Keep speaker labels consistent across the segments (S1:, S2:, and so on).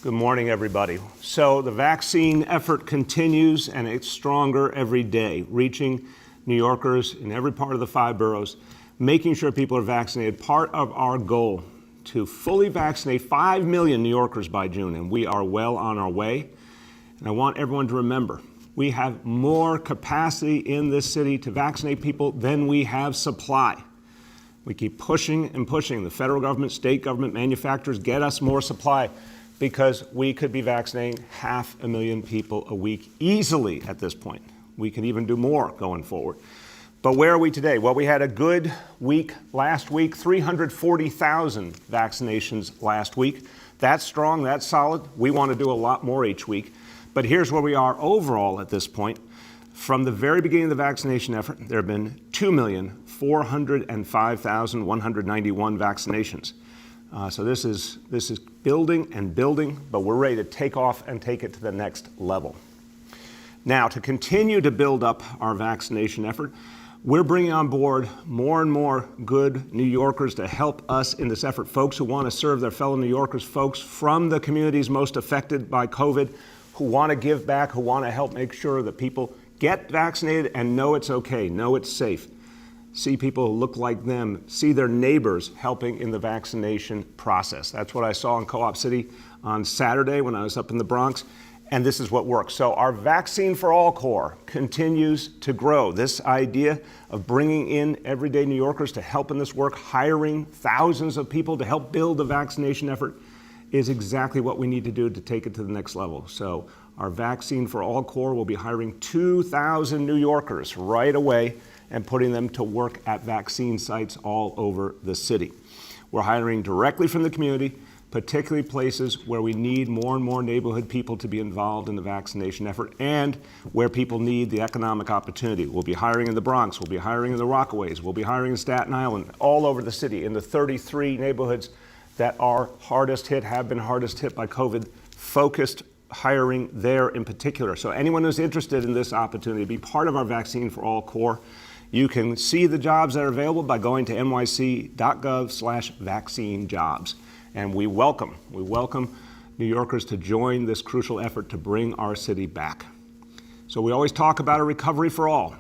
S1: Good morning, everybody. So the vaccine effort continues, and it's stronger every day, reaching New Yorkers in every part of the 5 boroughs, making sure people are vaccinated. Part of our goal to fully vaccinate 5 million New Yorkers by June, and we are well on our way. And I want everyone to remember, we have more capacity in this city to vaccinate people than we have supply. We keep pushing and pushing. The federal government, state government, manufacturers get us more supply, because we could be vaccinating 500,000 people a week easily at this point. We can even do more going forward. But where are we today? Well, we had a good week last week, 340,000 vaccinations last week. That's strong, that's solid. We want to do a lot more each week. But here's where we are overall at this point. From the very beginning of the vaccination effort, there have been 2,405,191 vaccinations. So this is building and building, but we're ready to take off and take it to the next level. Now, to continue to build up our vaccination effort, we're bringing on board more and more good New Yorkers to help us in this effort. Folks who want to serve their fellow New Yorkers, folks from the communities most affected by COVID, who want to give back, who want to help make sure that people get vaccinated and know it's okay, know it's safe. See people who look like them, see their neighbors helping in the vaccination process. That's what I saw in Co-op City on Saturday when I was up in the Bronx, and this is what works. So our Vaccine for All Corps continues to grow. This idea of bringing in everyday New Yorkers to help in this work, hiring thousands of people to help build the vaccination effort, is exactly what we need to do to take it to the next level. So our Vaccine for All Corps will be hiring 2,000 New Yorkers right away and putting them to work at vaccine sites all over the city. We're hiring directly from the community, particularly places where we need more and more neighborhood people to be involved in the vaccination effort and where people need the economic opportunity. We'll be hiring in the Bronx, we'll be hiring in the Rockaways, we'll be hiring in Staten Island, all over the city, in the 33 neighborhoods that are hardest hit, have been hardest hit by COVID, focused hiring there in particular. So anyone who's interested in this opportunity to be part of our Vaccine for All Corps, you can see the jobs that are available by going to nyc.gov/vaccine-jobs. And we welcome New Yorkers to join this crucial effort to bring our city back. So we always talk about a recovery for all.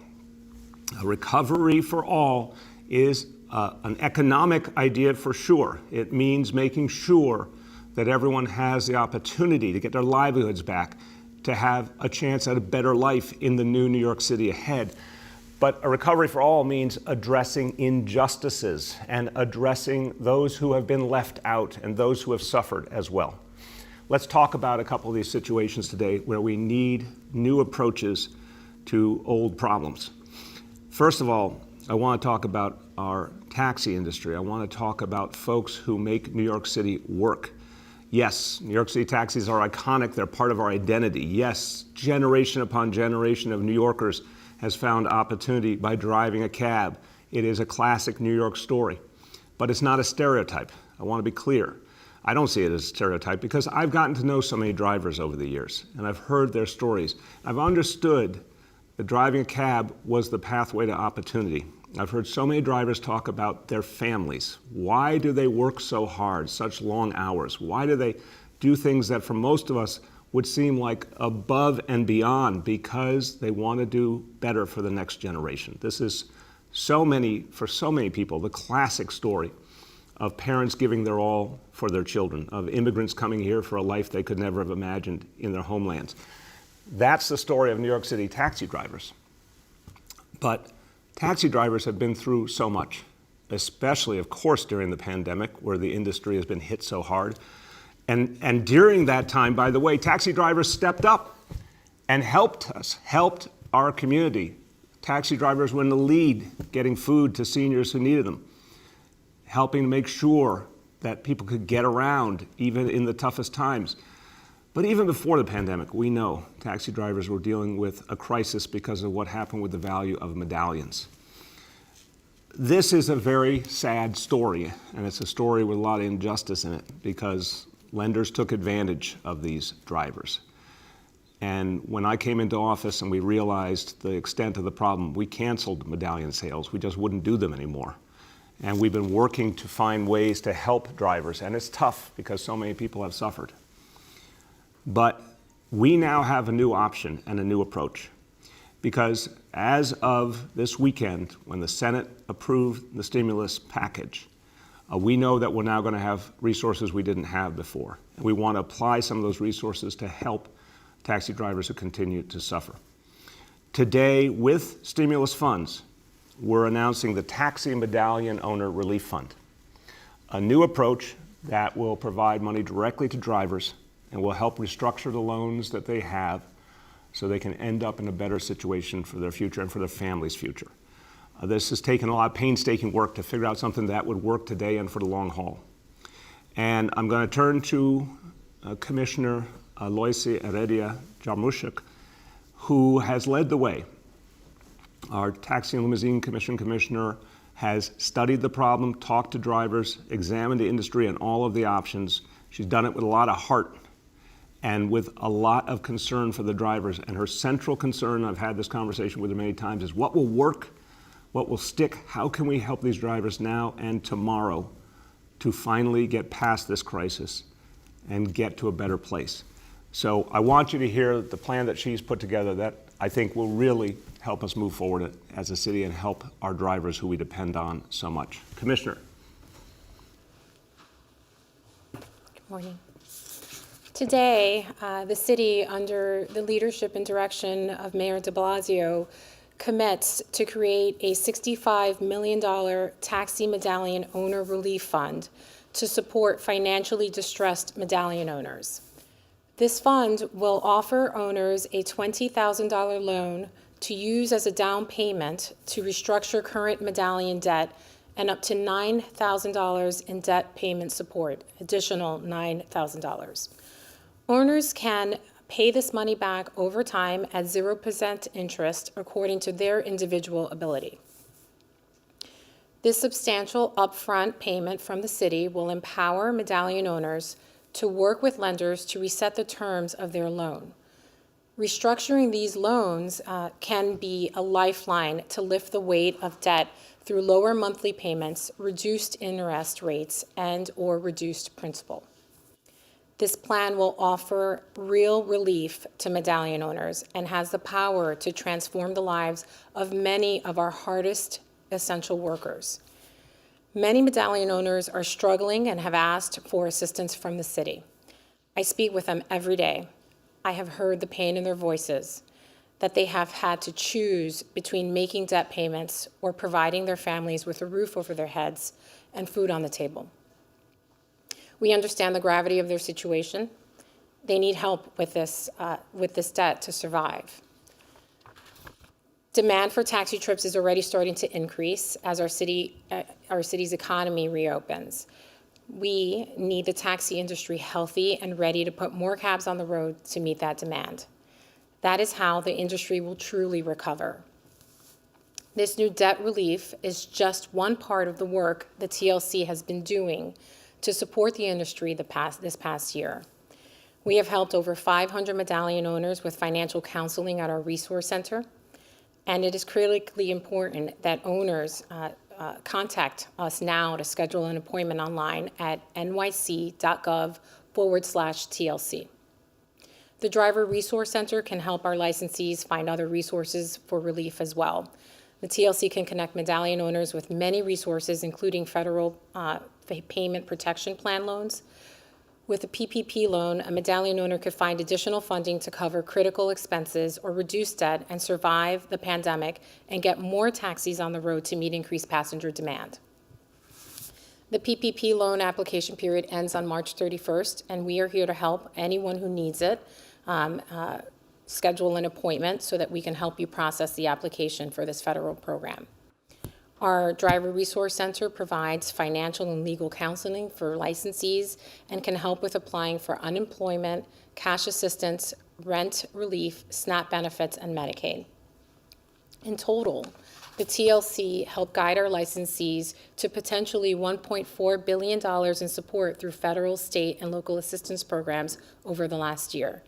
S1: A recovery for all is an economic idea for sure. It means making sure that everyone has the opportunity to get their livelihoods back, to have a chance at a better life in the new New York City ahead. But a recovery for all means addressing injustices and addressing those who have been left out and those who have suffered as well. Let's talk about a couple of these situations today where we need new approaches to old problems. First of all, I want to talk about our taxi industry. I want to talk about folks who make New York City work. Yes, New York City taxis are iconic. They're part of our identity. Yes, generation upon generation of New Yorkers has found opportunity by driving a cab. It is a classic New York story, but it's not a stereotype. I want to be clear. I don't see it as a stereotype because I've gotten to know so many drivers over the years, and I've heard their stories. I've understood that driving a cab was the pathway to opportunity. I've heard so many drivers talk about their families. Why do they work so hard, such long hours? Why do they do things that for most of us would seem like above and beyond? Because they want to do better for the next generation. This is for so many people, the classic story of parents giving their all for their children, of immigrants coming here for a life they could never have imagined in their homelands. That's the story of New York City taxi drivers. But taxi drivers have been through so much, especially, of course, during the pandemic, where the industry has been hit so hard. And during that time, by the way, taxi drivers stepped up and helped us, helped our community. Taxi drivers were in the lead getting food to seniors who needed them, helping to make sure that people could get around even in the toughest times. But even before the pandemic, we know taxi drivers were dealing with a crisis because of what happened with the value of medallions. This is a very sad story, and it's a story with a lot of injustice in it because lenders took advantage of these drivers. And when I came into office and we realized the extent of the problem, we canceled medallion sales. We just wouldn't do them anymore. And we've been working to find ways to help drivers, and it's tough because so many people have suffered. But we now have a new option and a new approach, because as of this weekend, when the Senate approved the stimulus package, we know that we're now going to have resources we didn't have before. And we want to apply some of those resources to help taxi drivers who continue to suffer. Today, with stimulus funds, we're announcing the Taxi Medallion Owner Relief Fund, a new approach that will provide money directly to drivers and will help restructure the loans that they have so they can end up in a better situation for their future and for their family's future. This has taken a lot of painstaking work to figure out something that would work today and for the long haul. And I'm going to turn to Commissioner Loisi Heredia Jarmuschek, who has led the way. Our Taxi and Limousine Commission Commissioner has studied the problem, talked to drivers, examined the industry and all of the options. She's done it with a lot of heart and with a lot of concern for the drivers. And her central concern, I've had this conversation with her many times, is what will work, what will stick, how can we help these drivers now and tomorrow to finally get past this crisis and get to a better place. So I want you to hear the plan that she's put together that I think will really help us move forward as a city and help our drivers who we depend on so much. Commissioner.
S2: Good morning. Today, the city, under the leadership and direction of Mayor de Blasio, commits to create a $65 million Taxi Medallion Owner Relief Fund to support financially distressed medallion owners. This fund will offer owners a $20,000 loan to use as a down payment to restructure current medallion debt and up to $9,000 in debt payment support, additional $9,000. Owners can pay this money back over time at 0% interest according to their individual ability. This substantial upfront payment from the city will empower medallion owners to work with lenders to reset the terms of their loan. Restructuring these loans can be a lifeline to lift the weight of debt through lower monthly payments, reduced interest rates, and/or reduced principal. This plan will offer real relief to medallion owners and has the power to transform the lives of many of our hardest essential workers. Many medallion owners are struggling and have asked for assistance from the city. I speak with them every day. I have heard the pain in their voices, that they have had to choose between making debt payments or providing their families with a roof over their heads and food on the table. We understand the gravity of their situation. They need help with this debt to survive. Demand for taxi trips is already starting to increase as our city's economy reopens. We need the taxi industry healthy and ready to put more cabs on the road to meet that demand. That is how the industry will truly recover. This new debt relief is just one part of the work the TLC has been doing to support the industry this past year. We have helped over 500 medallion owners with financial counseling at our resource center, and it is critically important that owners contact us now to schedule an appointment online at nyc.gov/TLC. The Driver Resource Center can help our licensees find other resources for relief as well. The TLC can connect medallion owners with many resources, including federal payment protection plan loans. With a PPP loan, a medallion owner could find additional funding to cover critical expenses or reduce debt and survive the pandemic and get more taxis on the road to meet increased passenger demand. The PPP loan application period ends on March 31st, and we are here to help anyone who needs it schedule an appointment so that we can help you process the application for this federal program. Our Driver Resource Center provides financial and legal counseling for licensees and can help with applying for unemployment, cash assistance, rent relief, SNAP benefits, and Medicaid. In total, the TLC helped guide our licensees to potentially $1.4 billion in support through federal, state, and local assistance programs over the last year.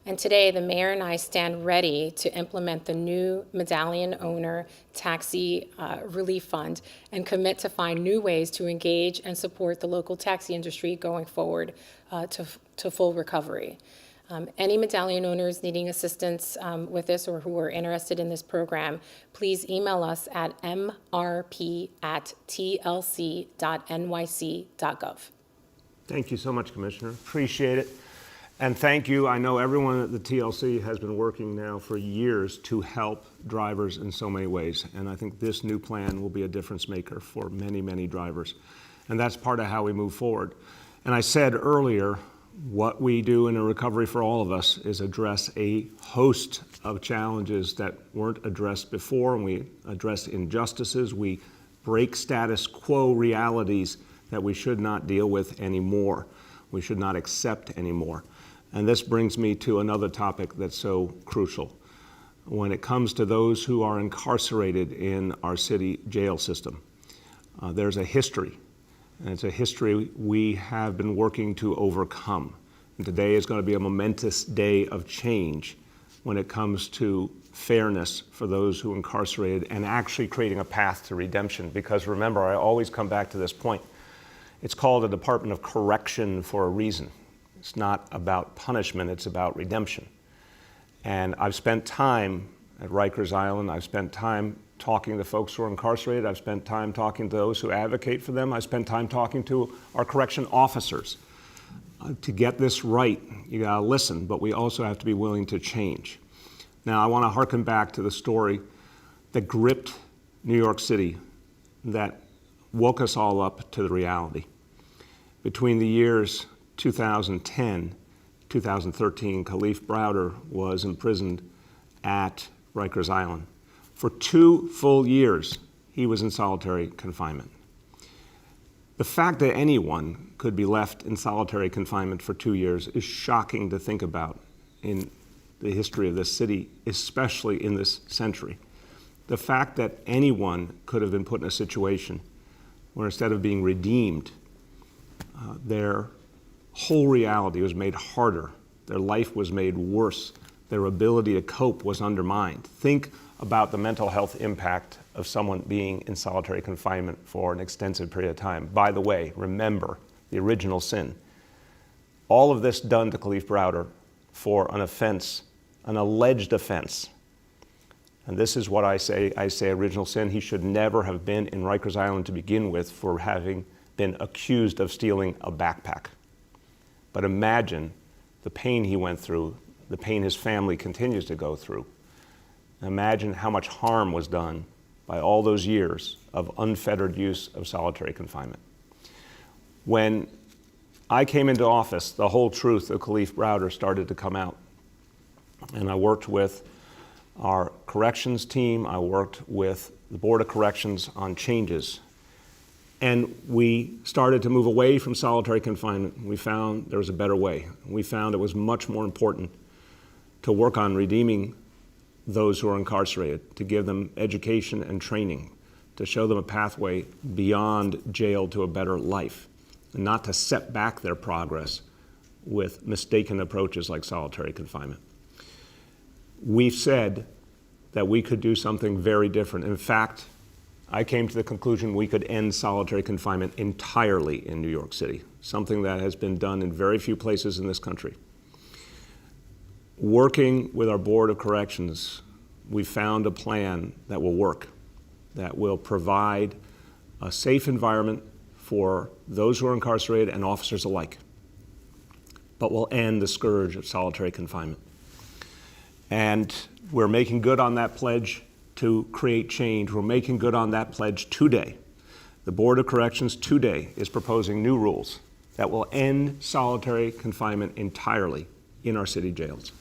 S2: And today, the mayor and I stand ready to implement the new Medallion Owner Taxi Relief Fund and commit to find new ways to engage and support the local taxi industry going forward to full recovery. Any Medallion owners needing assistance with this or who are interested in this program, please email us at mrp@tlc.nyc.gov.
S1: Thank you so much, Commissioner. Appreciate it. And thank you. I know everyone at the TLC has been working now for years to help drivers in so many ways. And I think this new plan will be a difference maker for many, many drivers. And that's part of how we move forward. And I said earlier, what we do in a Recovery for All of Us is address a host of challenges that weren't addressed before, and we address injustices. We break status quo realities that we should not deal with anymore. We should not accept anymore. And this brings me to another topic that's so crucial. When it comes to those who are incarcerated in our city jail system, there's a history. And it's a history we have been working to overcome. And today is going to be a momentous day of change when it comes to fairness for those who are incarcerated and actually creating a path to redemption. Because remember, I always come back to this point. It's called a Department of Correction for a reason. It's not about punishment, it's about redemption. And I've spent time at Rikers Island, I've spent time talking to folks who are incarcerated, I've spent time talking to those who advocate for them, I've spent time talking to our correction officers. To get this right, you gotta listen, but we also have to be willing to change. Now, I wanna hearken back to the story that gripped New York City, that woke us all up to the reality. Between the years 2010, 2013, Khalif Browder was imprisoned at Rikers Island. For 2 full years, he was in solitary confinement. The fact that anyone could be left in solitary confinement for 2 years is shocking to think about in the history of this city, especially in this century. The fact that anyone could have been put in a situation where instead of being redeemed, their whole reality was made harder, their life was made worse, their ability to cope was undermined. Think about the mental health impact of someone being in solitary confinement for an extensive period of time. By the way, remember the original sin. All of this done to Khalif Browder for an offense, an alleged offense. And this is what I say original sin. He should never have been in Rikers Island to begin with for having been accused of stealing a backpack. But imagine the pain he went through, the pain his family continues to go through. Imagine how much harm was done by all those years of unfettered use of solitary confinement. When I came into office, the whole truth of Khalif Browder started to come out. And I worked with our corrections team, I worked with the Board of Corrections on changes. And we started to move away from solitary confinement. We found there was a better way. We found it was much more important to work on redeeming those who are incarcerated, to give them education and training, to show them a pathway beyond jail to a better life, and not to set back their progress with mistaken approaches like solitary confinement. We've said that we could do something very different. In fact, I came to the conclusion we could end solitary confinement entirely in New York City, something that has been done in very few places in this country. Working with our Board of Corrections, we found a plan that will work, that will provide a safe environment for those who are incarcerated and officers alike, but will end the scourge of solitary confinement. And we're making good on that pledge to create change. We're making good on that pledge today. The Board of Corrections today is proposing new rules that will end solitary confinement entirely in our city jails.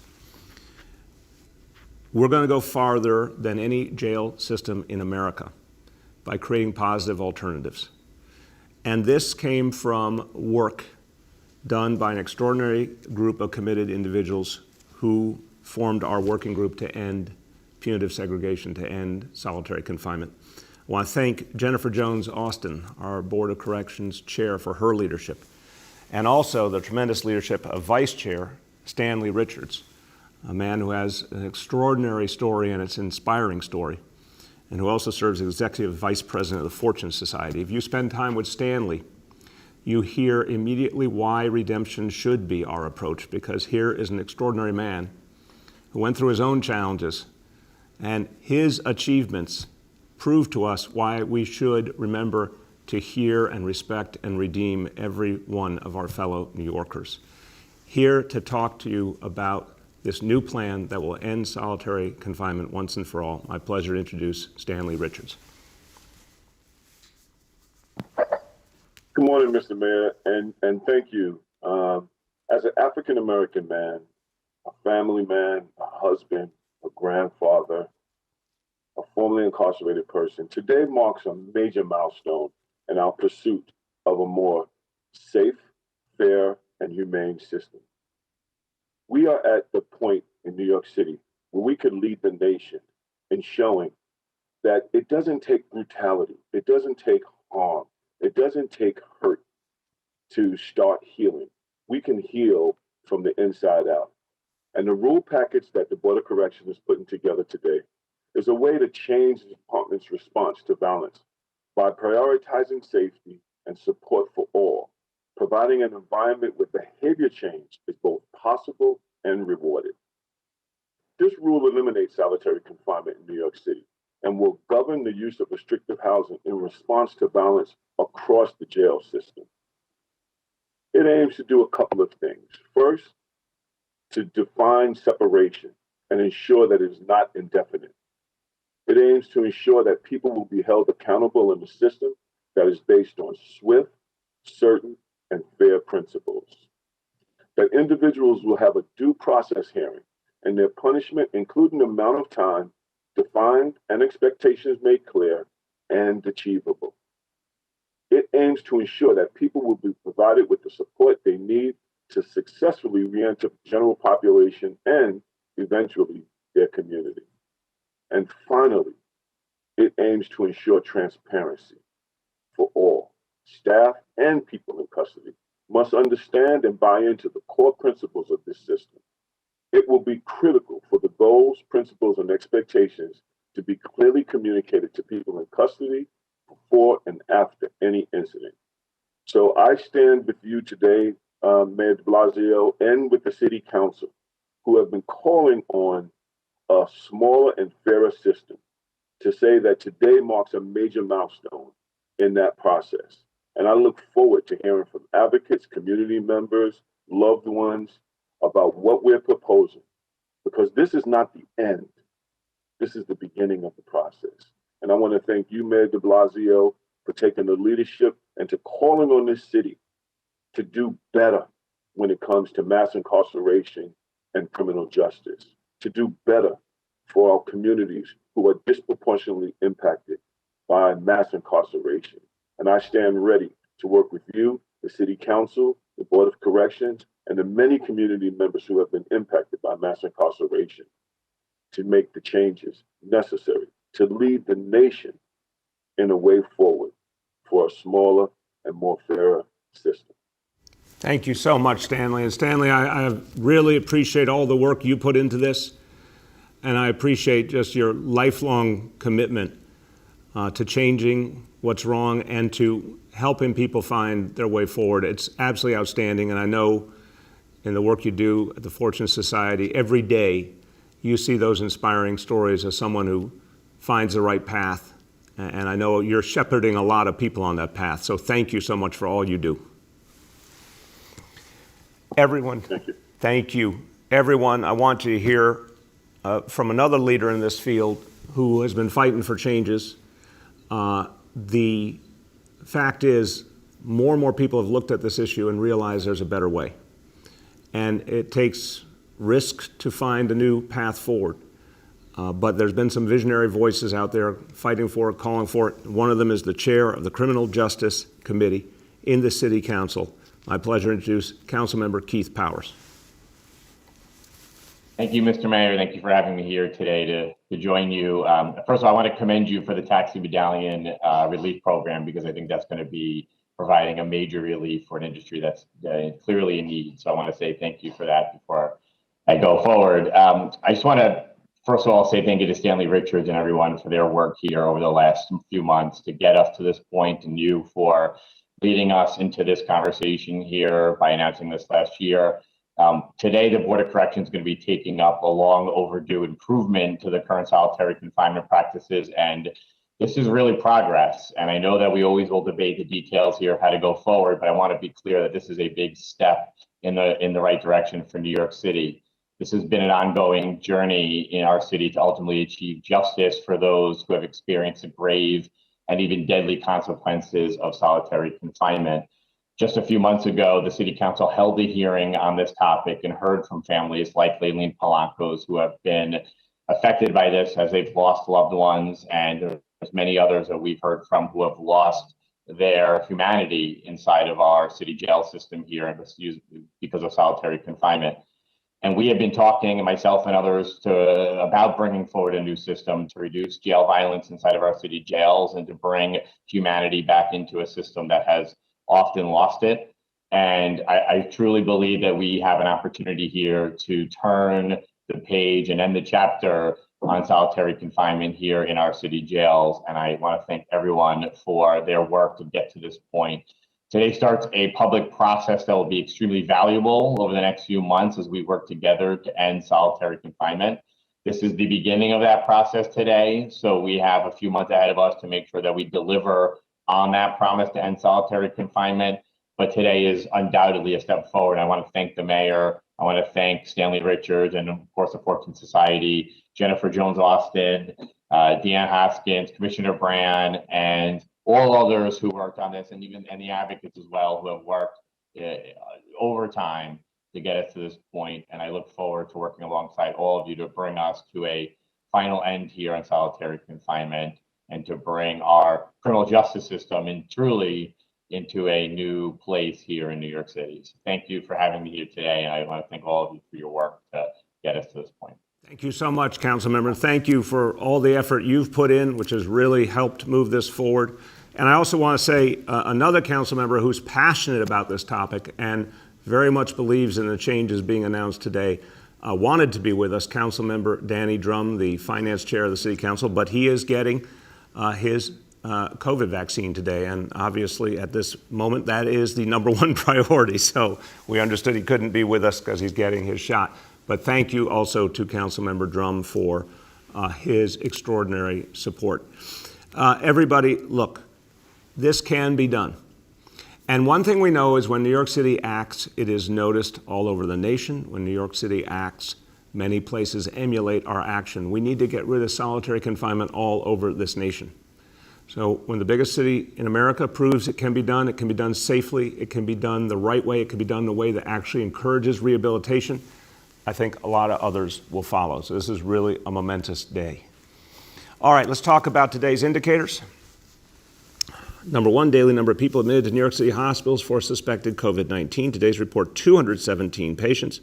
S1: We're going to go farther than any jail system in America by creating positive alternatives. And this came from work done by an extraordinary group of committed individuals who formed our working group to end punitive segregation, to end solitary confinement. I want to thank Jennifer Jones Austin, our Board of Corrections chair, for her leadership, and also the tremendous leadership of Vice Chair Stanley Richards, a man who has an extraordinary story and it's an inspiring story, and who also serves as Executive Vice President of the Fortune Society. If you spend time with Stanley, you hear immediately why redemption should be our approach, because here is an extraordinary man who went through his own challenges, and his achievements prove to us why we should remember to hear and respect and redeem every one of our fellow New Yorkers. Here to talk to you about this new plan that will end solitary confinement once and for all, my pleasure to introduce Stanley Richards.
S3: Good morning, Mr. Mayor, and thank you. As an African-American man, a family man, a husband, a grandfather, a formerly incarcerated person, today marks a major milestone in our pursuit of a more safe, fair, and humane system. We are at the point in New York City where we could lead the nation in showing that it doesn't take brutality, it doesn't take harm, it doesn't take hurt to start healing. We can heal from the inside out. And the rule package that the Board of Corrections is putting together today is a way to change the department's response to violence by prioritizing safety and support for all, providing an environment where behavior change is both possible and rewarded. This rule eliminates solitary confinement in New York City and will govern the use of restrictive housing in response to violence across the jail system. It aims to do a couple of things. First, to define separation and ensure that it is not indefinite. It aims to ensure that people will be held accountable in a system that is based on swift, certain, and fair principles. That individuals will have a due process hearing and their punishment, including the amount of time, defined and expectations made clear and achievable. It aims to ensure that people will be provided with the support they need to successfully re-enter the general population and eventually their community. And finally, it aims to ensure transparency for all. Staff and people in custody must understand and buy into the core principles of this system. It will be critical for the goals, principles, and expectations to be clearly communicated to people in custody before and after any incident. So I stand with you today, Mayor de Blasio, and with the City Council, who have been calling on a smaller and fairer system, to say that today marks a major milestone in that process. And I look forward to hearing from advocates, community members, loved ones about what we're proposing, because this is not the end. This is the beginning of the process. And I want to thank you, Mayor de Blasio, for taking the leadership and to calling on this city to do better when it comes to mass incarceration and criminal justice, to do better for our communities who are disproportionately impacted by mass incarceration. And I stand ready to work with you, the City Council, the Board of Corrections, and the many community members who have been impacted by mass incarceration to make the changes necessary to lead the nation in a way forward for a smaller and more fairer system.
S1: Thank you so much, Stanley. And Stanley, I really appreciate all the work you put into this, and I appreciate just your lifelong commitment to changing what's wrong and to helping people find their way forward. It's absolutely outstanding, and I know in the work you do at the Fortune Society, every day you see those inspiring stories as someone who finds the right path, and I know you're shepherding a lot of people on that path, so thank you so much for all you do. Everyone, thank you. Everyone, I want you to hear from another leader in this field who has been fighting for changes. The fact is, more and more people have looked at this issue and realized there's a better way. And it takes risk to find a new path forward. But there's been some visionary voices out there fighting for it, calling for it. One of them is the chair of the Criminal Justice Committee in the City Council. My pleasure to introduce Councilmember Keith Powers.
S4: Thank you, Mr. Mayor. Thank you for having me here today to join you. First of all, I want to commend you for the Taxi Medallion relief program, because I think that's going to be providing a major relief for an industry that's clearly in need. So I want to say thank you for that before I go forward. I just want to, first of all, say thank you to Stanley Richards and everyone for their work here over the last few months to get us to this point, and you for leading us into this conversation here by announcing this last year. Today, the Board of Corrections is going to be taking up a long overdue improvement to the current solitary confinement practices, and this is really progress. And I know that we always will debate the details here of how to go forward, but I want to be clear that this is a big step in the right direction for New York City. This has been an ongoing journey in our city to ultimately achieve justice for those who have experienced the grave and even deadly consequences of solitary confinement. Just a few months ago, the City Council held a hearing on this topic and heard from families like Laylene Polanco's who have been affected by this as they've lost loved ones, and there's many others that we've heard from who have lost their humanity inside of our city jail system here because of solitary confinement. And we have been talking, myself and others, about bringing forward a new system to reduce jail violence inside of our city jails and to bring humanity back into a system that has often lost it. And I truly believe that we have an opportunity here to turn the page and end the chapter on solitary confinement here in our city jails. And I want to thank everyone for their work to get to this point. Today starts a public process that will be extremely valuable over the next few months as we work together to end solitary confinement. This is the beginning of that process today, so we have a few months ahead of us to make sure that we deliver on that promise to end solitary confinement. But today is undoubtedly a step forward. I want to thank the mayor. I want to thank Stanley Richards and, of course, the Fortune Society, Jennifer Jones-Austin, Deanne Hoskins, Commissioner Brand, and all others who worked on this, and even the advocates as well who have worked overtime to get us to this point. And I look forward to working alongside all of you to bring us to a final end here on solitary confinement and to bring our criminal justice system truly into a new place here in New York City. So thank you for having me here today, and I want to thank all of you for your work to get us to this point.
S1: Thank you so much, Councilmember. Thank you for all the effort you've put in, which has really helped move this forward. And I also want to say another council member who's passionate about this topic and very much believes in the changes being announced today, wanted to be with us, Councilmember Danny Drum, the finance chair of the City Council, but he is getting his COVID vaccine today. And obviously at this moment, that is the number one priority. So we understood he couldn't be with us because he's getting his shot. But thank you also to Councilmember Drum for his extraordinary support. Everybody, look, this can be done. And one thing we know is when New York City acts, it is noticed all over the nation. When New York City acts, many places emulate our action. We need to get rid of solitary confinement all over this nation. So when the biggest city in America proves it can be done safely, it can be done the right way, it can be done in a way that actually encourages rehabilitation, I think a lot of others will follow. So this is really a momentous day. All right, let's talk about today's indicators. Number one, daily number of people admitted to New York City hospitals for suspected COVID-19. Today's report, 217 patients.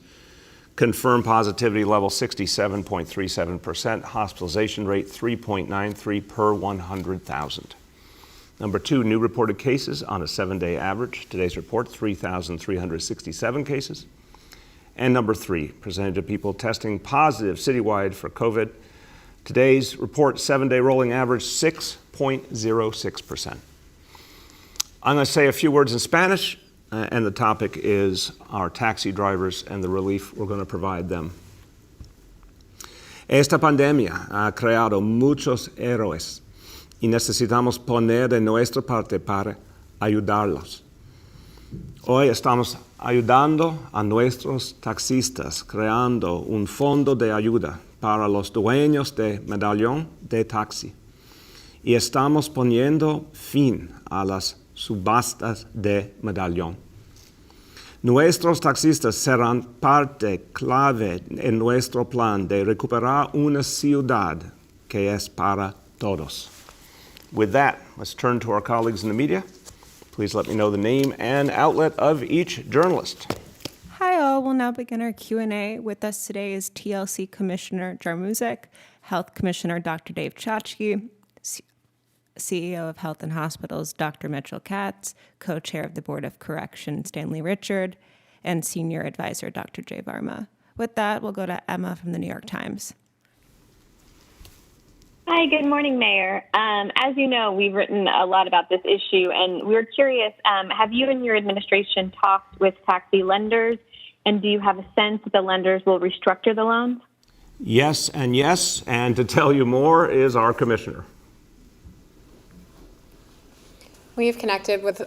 S1: Confirmed positivity level 67.37%. Hospitalization rate 3.93 per 100,000. Number two, new reported cases on a 7-day average. Today's report, 3,367 cases. And number three, percentage of people testing positive citywide for COVID. Today's report, 7-day rolling average, 6.06%. I'm going to say a few words in Spanish, and the topic is our taxi drivers and the relief we're going to provide them. Esta pandemia ha creado muchos héroes y necesitamos poner de nuestra parte para ayudarlos. Hoy estamos ayudando a nuestros taxistas creando un fondo de ayuda para los dueños de Medallion de taxi y estamos poniendo fin a las subastas de Medallion. Nuestros taxistas serán parte clave en nuestro plan de recuperar una ciudad que es para todos. With that, let's turn to our colleagues in the media. Please let me know the name and outlet of each journalist.
S5: Hi all, we'll now begin our Q&A. With us today is TLC Commissioner Jarmuzic, Health Commissioner Dr. Dave Chachki, CEO of Health and Hospitals, Dr. Mitchell Katz, Co-Chair of the Board of Correction, Stanley Richards, and Senior Advisor, Dr. Jay Varma. With that, we'll go to Emma from the New York Times.
S6: Hi, good morning, Mayor. As you know, we've written a lot about this issue, and we're curious, have you and your administration talked with taxi lenders, and do you have a sense that the lenders will restructure the loans?
S1: Yes, and to tell you more is our commissioner.
S2: We have connected with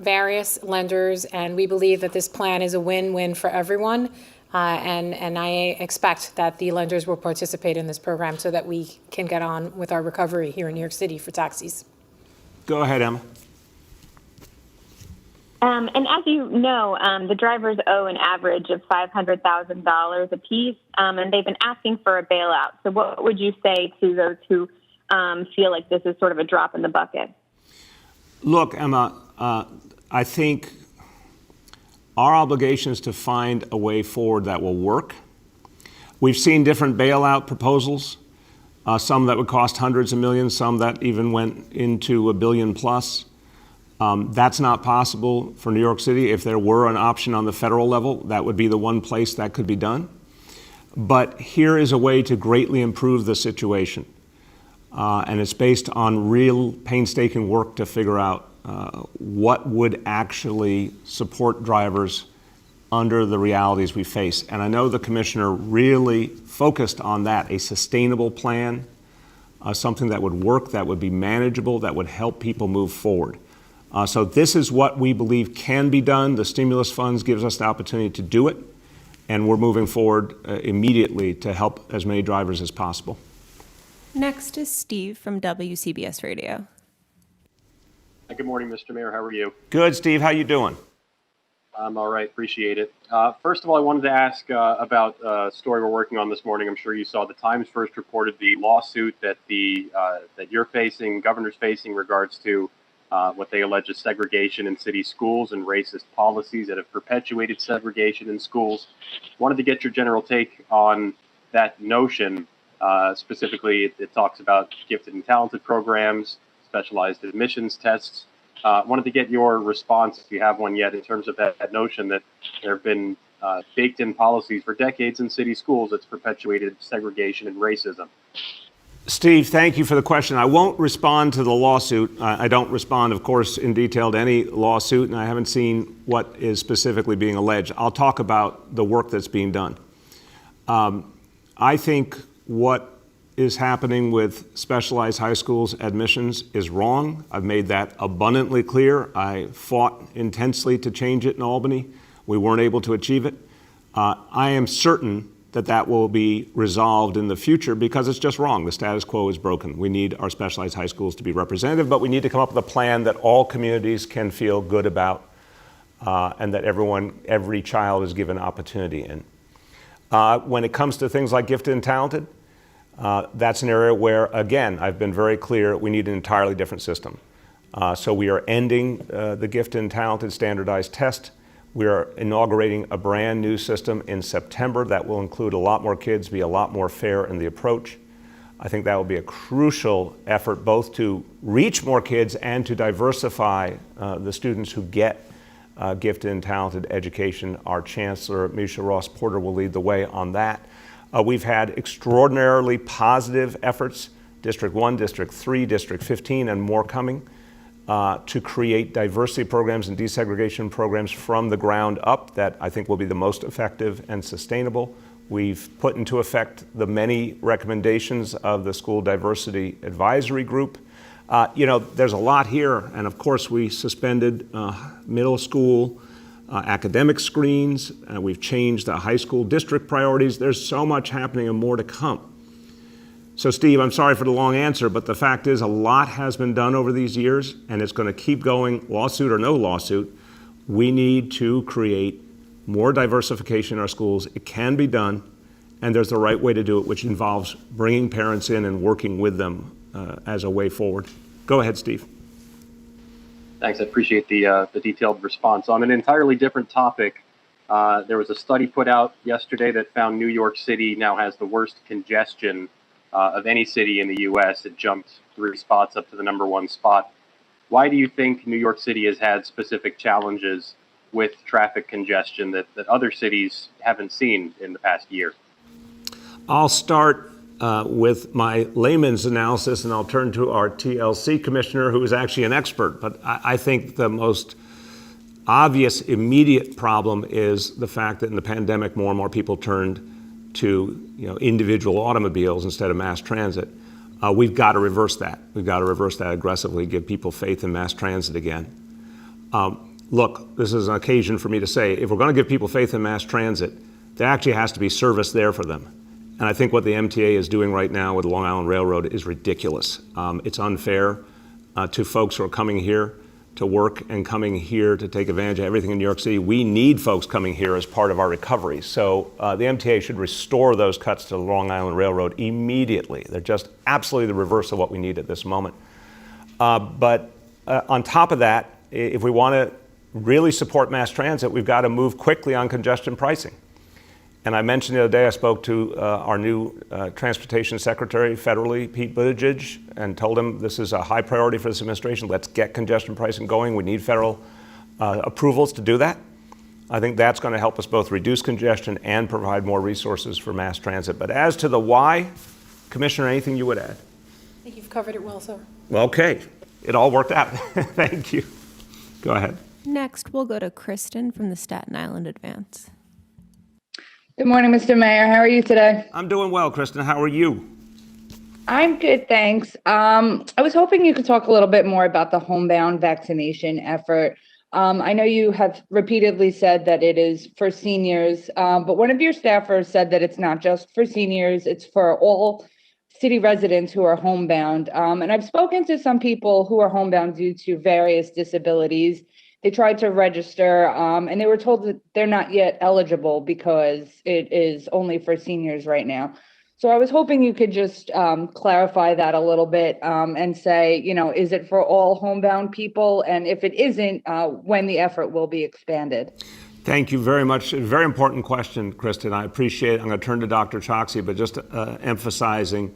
S2: various lenders, and we believe that this plan is a win-win for everyone. And I expect that the lenders will participate in this program so that we can get on with our recovery here in New York City for taxis.
S1: Go ahead, Emma.
S6: And as you know, the drivers owe an average of $500,000 apiece, and they've been asking for a bailout. So what would you say to those who feel like this is sort of a drop in the bucket?
S1: Look, Emma, I think our obligation is to find a way forward that will work. We've seen different bailout proposals, some that would cost hundreds of millions, some that even went into $1 billion plus. That's not possible for New York City. If there were an option on the federal level, that would be the one place that could be done. But here is a way to greatly improve the situation. And it's based on real painstaking work to figure out what would actually support drivers under the realities we face. And I know the commissioner really focused on that, a sustainable plan, something that would work, that would be manageable, that would help people move forward. So this is what we believe can be done. The stimulus funds gives us the opportunity to do it, and we're moving forward immediately to help as many drivers as possible.
S5: Next is Steve from WCBS Radio.
S7: Good morning, Mr. Mayor. How are you?
S1: Good, Steve. How you doing?
S7: I'm all right. Appreciate it. First of all, I wanted to ask about a story we're working on this morning. I'm sure you saw the Times first reported the lawsuit that that you're facing, governor's facing, regards to what they allege is segregation in city schools and racist policies that have perpetuated segregation in schools. Wanted to get your general take on that notion. Specifically, it talks about gifted and talented programs, specialized admissions tests. Wanted to get your response, if you have one yet, in terms of that notion that there have been baked-in policies for decades in city schools that's perpetuated segregation and racism.
S1: Steve, thank you for the question. I won't respond to the lawsuit. I don't respond, of course, in detail to any lawsuit, and I haven't seen what is specifically being alleged. I'll talk about the work that's being done. I think what is happening with specialized high schools admissions is wrong. I've made that abundantly clear. I fought intensely to change it in Albany. We weren't able to achieve it. I am certain that that will be resolved in the future because it's just wrong. The status quo is broken. We need our specialized high schools to be representative, but we need to come up with a plan that all communities can feel good about and that every child is given opportunity in. When it comes to things like gifted and talented, that's an area where, again, I've been very clear, we need an entirely different system. So we are ending the gifted and talented standardized test. We are inaugurating a brand new system in September that will include a lot more kids, be a lot more fair in the approach. I think that will be a crucial effort both to reach more kids and to diversify the students who get gifted and talented education. Our Chancellor, Misha Ross Porter, will lead the way on that. We've had extraordinarily positive efforts, District 1, District 3, District 15, and more coming, to create diversity programs and desegregation programs from the ground up that I think will be the most effective and sustainable. We've put into effect the many recommendations of the School Diversity Advisory Group. There's a lot here, and of course we suspended middle school academic screens. We've changed the high school district priorities. There's so much happening and more to come. So Steve, I'm sorry for the long answer, but the fact is a lot has been done over these years and it's going to keep going, lawsuit or no lawsuit. We need to create more diversification in our schools. It can be done, and there's the right way to do it, which involves bringing parents in and working with them as a way forward. Go ahead, Steve.
S7: Thanks. I appreciate the detailed response. On an entirely different topic, there was a study put out yesterday that found New York City now has the worst congestion of any city in the U.S. It jumped 3 spots up to the #1 spot. Why do you think New York City has had specific challenges with traffic congestion that other cities haven't seen in the past year?
S1: I'll start with my layman's analysis, and I'll turn to our TLC commissioner, who is actually an expert. But I think the most obvious immediate problem is the fact that in the pandemic, more and more people turned to individual automobiles instead of mass transit. We've got to reverse that. We've got to reverse that aggressively, give people faith in mass transit again. Look, this is an occasion for me to say, if we're going to give people faith in mass transit, there actually has to be service there for them. And I think what the MTA is doing right now with the Long Island Railroad is ridiculous. It's unfair to folks who are coming here to work and coming here to take advantage of everything in New York City. We need folks coming here as part of our recovery. So the MTA should restore those cuts to the Long Island Railroad immediately. They're just absolutely the reverse of what we need at this moment. But on top of that, if we want to really support mass transit, we've got to move quickly on congestion pricing. And I mentioned the other day, I spoke to our new Transportation Secretary federally, Pete Buttigieg, and told him this is a high priority for this administration. Let's get congestion pricing going. We need federal approvals to do that. I think that's going to help us both reduce congestion and provide more resources for mass transit. But as to the why, Commissioner, anything you would add?
S2: I think you've covered it well, sir.
S1: Okay, it all worked out. Thank you. Go ahead.
S5: Next, we'll go to Kristen from the Staten Island Advance.
S8: Good morning, Mr. Mayor. How are you today?
S1: I'm doing well, Kristen. How are you?
S8: I'm good, thanks. I was hoping you could talk a little bit more about the Homebound vaccination effort. I know you have repeatedly said that it is for seniors, but one of your staffers said that it's not just for seniors, it's for all city residents who are homebound. And I've spoken to some people who are homebound due to various disabilities. They tried to register and they were told that they're not yet eligible because it is only for seniors right now. So I was hoping you could just clarify that a little bit and say, is it for all homebound people? And if it isn't, when the effort will be expanded?
S1: Thank you very much. A very important question, Kristen. I appreciate it. I'm going to turn to Dr. Choksi, but just emphasizing,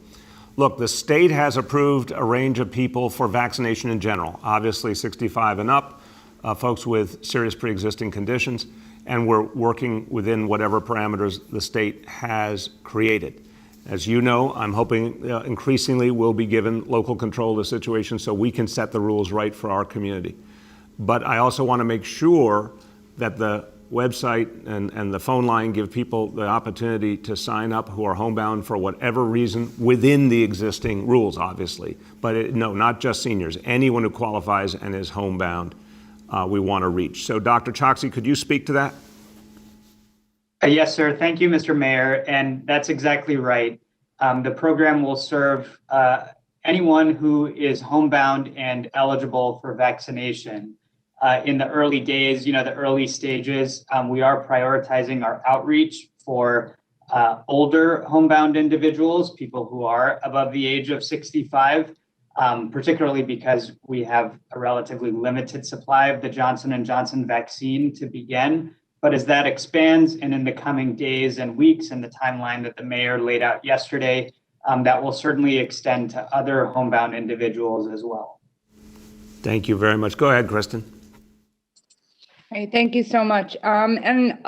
S1: look, the state has approved a range of people for vaccination in general, obviously 65 and up. Folks with serious pre-existing conditions, and we're working within whatever parameters the state has created. As you know, I'm hoping increasingly we'll be given local control of the situation so we can set the rules right for our community. But I also want to make sure that the website and the phone line give people the opportunity to sign up who are homebound for whatever reason within the existing rules, obviously. But no, not just seniors. Anyone who qualifies and is homebound, we want to reach. So Dr. Choksi, could you speak to that?
S9: Yes, sir. Thank you, Mr. Mayor. And that's exactly right. The program will serve anyone who is homebound and eligible for vaccination. In the early days, the early stages, we are prioritizing our outreach for older homebound individuals, people who are above the age of 65. Particularly because we have a relatively limited supply of the Johnson & Johnson vaccine to begin. But as that expands and in the coming days and weeks and the timeline that the mayor laid out yesterday, that will certainly extend to other homebound individuals as well.
S1: Thank you very much. Go ahead, Kristen.
S8: Hey, thank you so much. And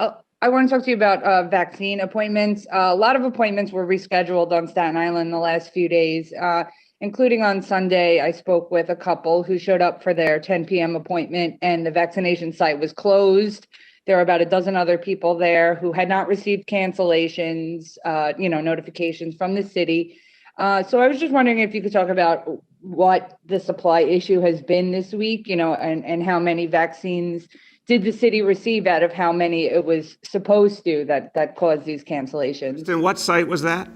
S8: I want to talk to you about vaccine appointments. A lot of appointments were rescheduled on Staten Island the last few days. Including on Sunday, I spoke with a couple who showed up for their 10 p.m. appointment and the vaccination site was closed. There were about a dozen other people there who had not received cancellations, notifications from the city. So I was just wondering if you could talk about what the supply issue has been this week, and how many vaccines did the city receive out of how many it was supposed to that caused these cancellations.
S1: And what site was that?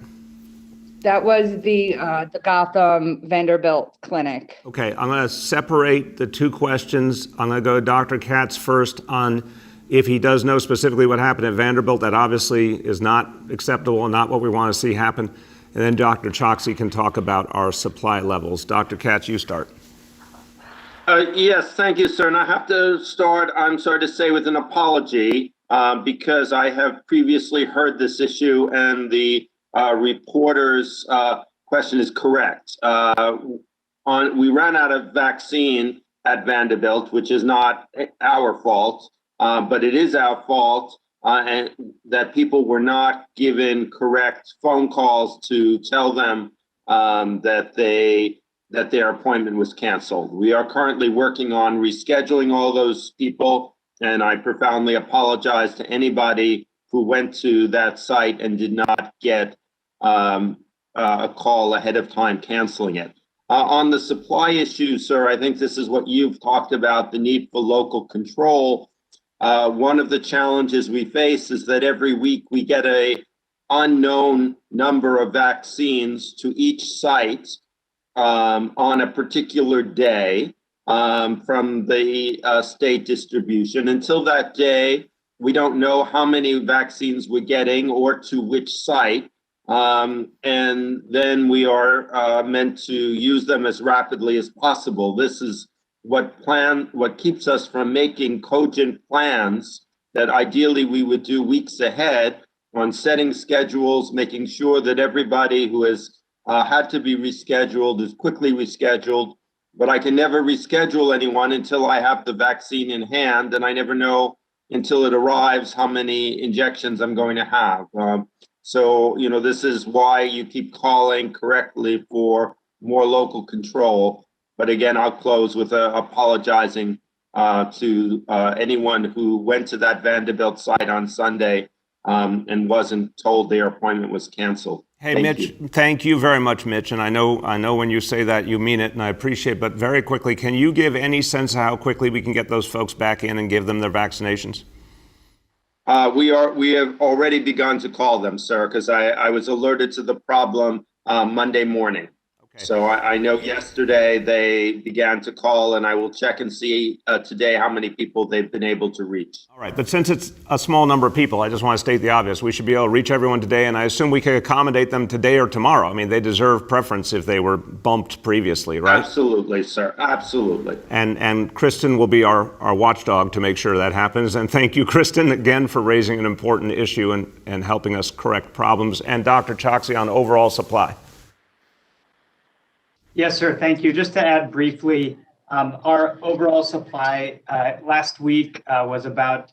S8: That was the Gotham Vanderbilt Clinic.
S1: Okay, I'm going to separate the two questions. I'm going to go to Dr. Katz first on if he does know specifically what happened at Vanderbilt. That obviously is not acceptable and not what we want to see happen. And then Dr. Choksi can talk about our supply levels. Dr. Katz, you start.
S10: Yes, thank you, sir. And I have to start, I'm sorry to say, with an apology because I have previously heard this issue and the reporter's question is correct. We ran out of vaccine at Vanderbilt, which is not our fault, but it is our fault and that people were not given correct phone calls to tell them that their appointment was canceled. We are currently working on rescheduling all those people, and I profoundly apologize to anybody who went to that site and did not get a call ahead of time canceling it. On the supply issue, sir, I think this is what you've talked about, the need for local control. One of the challenges we face is that every week we get a unknown number of vaccines to each site on a particular day from the state distribution. Until that day, we don't know how many vaccines we're getting or to which site. And then we are meant to use them as rapidly as possible. This is what keeps us from making cogent plans that ideally we would do weeks ahead on setting schedules, making sure that everybody who has had to be rescheduled is quickly rescheduled. But I can never reschedule anyone until I have the vaccine in hand, and I never know until it arrives how many injections I'm going to have. So, this is why you keep calling correctly for more local control. But again, I'll close with apologizing to anyone who went to that Vanderbilt site on Sunday and wasn't told their appointment was canceled.
S1: Hey, Mitch, thank you very much, Mitch. And I know when you say that, you mean it, and I appreciate it. But very quickly, can you give any sense of how quickly we can get those folks back in and give them their vaccinations?
S10: We have already begun to call them, sir, because I was alerted to the problem Monday morning. Okay. So I know yesterday they began to call, and I will check and see today how many people they've been able to reach.
S1: All right, but since it's a small number of people, I just want to state the obvious. We should be able to reach everyone today, and I assume we could accommodate them today or tomorrow. I mean, they deserve preference if they were bumped previously, right?
S10: Absolutely, sir. Absolutely.
S1: And Kristen will be our watchdog to make sure that happens. And thank you, Kristen, again for raising an important issue and helping us correct problems. And Dr. Choksi on overall supply.
S9: Yes, sir. Thank you. Just to add briefly, our overall supply last week was about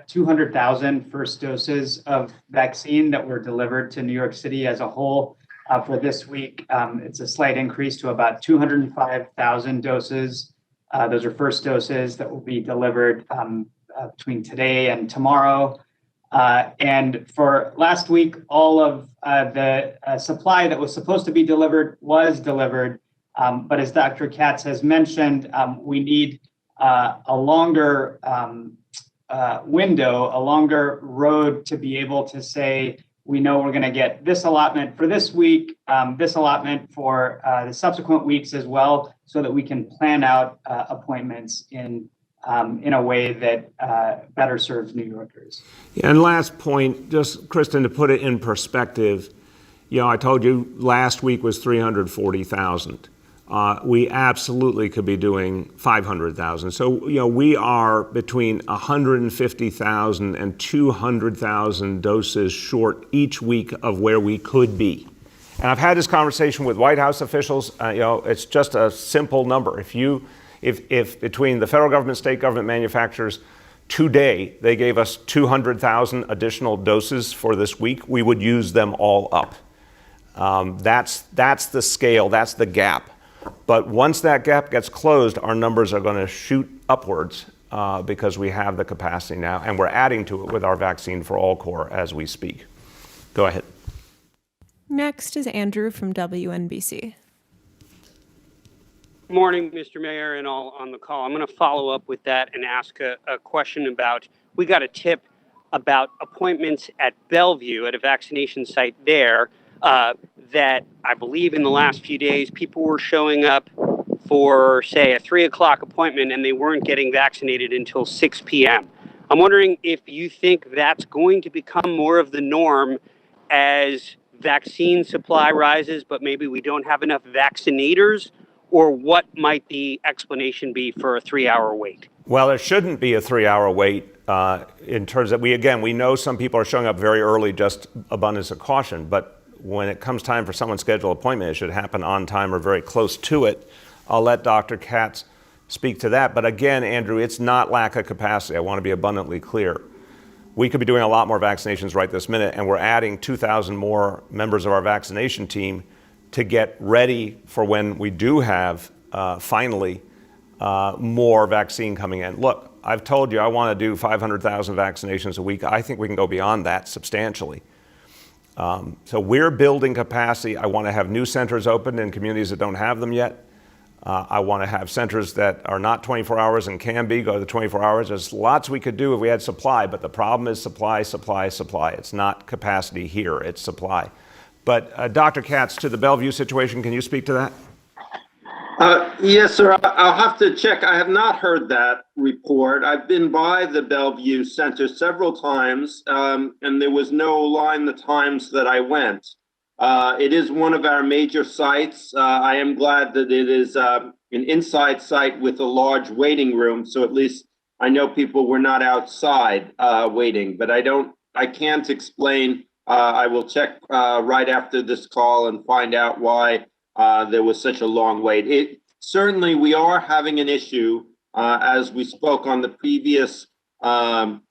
S9: 200,000 first doses of vaccine that were delivered to New York City as a whole. For this week, it's a slight increase to about 205,000 doses. Those are first doses that will be delivered between today and tomorrow. And for last week, all of the supply that was supposed to be delivered was delivered. But as Dr. Katz has mentioned, we need a longer window, a longer road to be able to say, we know we're going to get this allotment for this week, this allotment for the subsequent weeks as well, so that we can plan out appointments in a way that better serves New Yorkers.
S1: And last point, just Kristen, to put it in perspective, I told you last week was 340,000. We absolutely could be doing 500,000. So, we are between 150,000 and 200,000 doses short each week of where we could be. And I've had this conversation with White House officials. It's just a simple number. If between the federal government, state government, manufacturers, today they gave us 200,000 additional doses for this week, we would use them all up. That's the scale, that's the gap. But once that gap gets closed, our numbers are going to shoot upwards because we have the capacity now, and we're adding to it with our Vaccine for All Corps as we speak. Go ahead.
S5: Next is Andrew from WNBC.
S11: Good morning, Mr. Mayor, and all on the call. I'm going to follow up with that and ask a question about, we got a tip about appointments at Bellevue at a vaccination site there that I believe in the last few days, people were showing up for, say, a 3 o'clock appointment and they weren't getting vaccinated until 6 p.m. I'm wondering if you think that's going to become more of the norm as vaccine supply rises, but maybe we don't have enough vaccinators, or what might the explanation be for a 3-hour wait?
S1: Well, there shouldn't be a 3-hour wait in terms of, we know some people are showing up very early, just abundance of caution, but when it comes time for someone's scheduled appointment, it should happen on time or very close to it. I'll let Dr. Katz speak to that. But again, Andrew, it's not lack of capacity. I want to be abundantly clear. We could be doing a lot more vaccinations right this minute, and we're adding 2,000 more members of our vaccination team to get ready for when we do have, finally, more vaccine coming in. Look, I've told you I want to do 500,000 vaccinations a week. I think we can go beyond that substantially. So we're building capacity. I want to have new centers open in communities that don't have them yet. I want to have centers that are not 24 hours and can be, go to 24 hours. There's lots we could do if we had supply, but the problem is supply, supply, supply. It's not capacity here, it's supply. But Dr. Katz, to the Bellevue situation, can you speak to that?
S10: Yes, sir. I'll have to check. I have not heard that report. I've been by the Bellevue Center several times, and there was no line the times that I went. It is one of our major sites. I am glad that it is an inside site with a large waiting room, so at least I know people were not outside waiting, but I can't explain. I will check right after this call and find out why there was such a long wait. Certainly, we are having an issue, as we spoke on the previous call,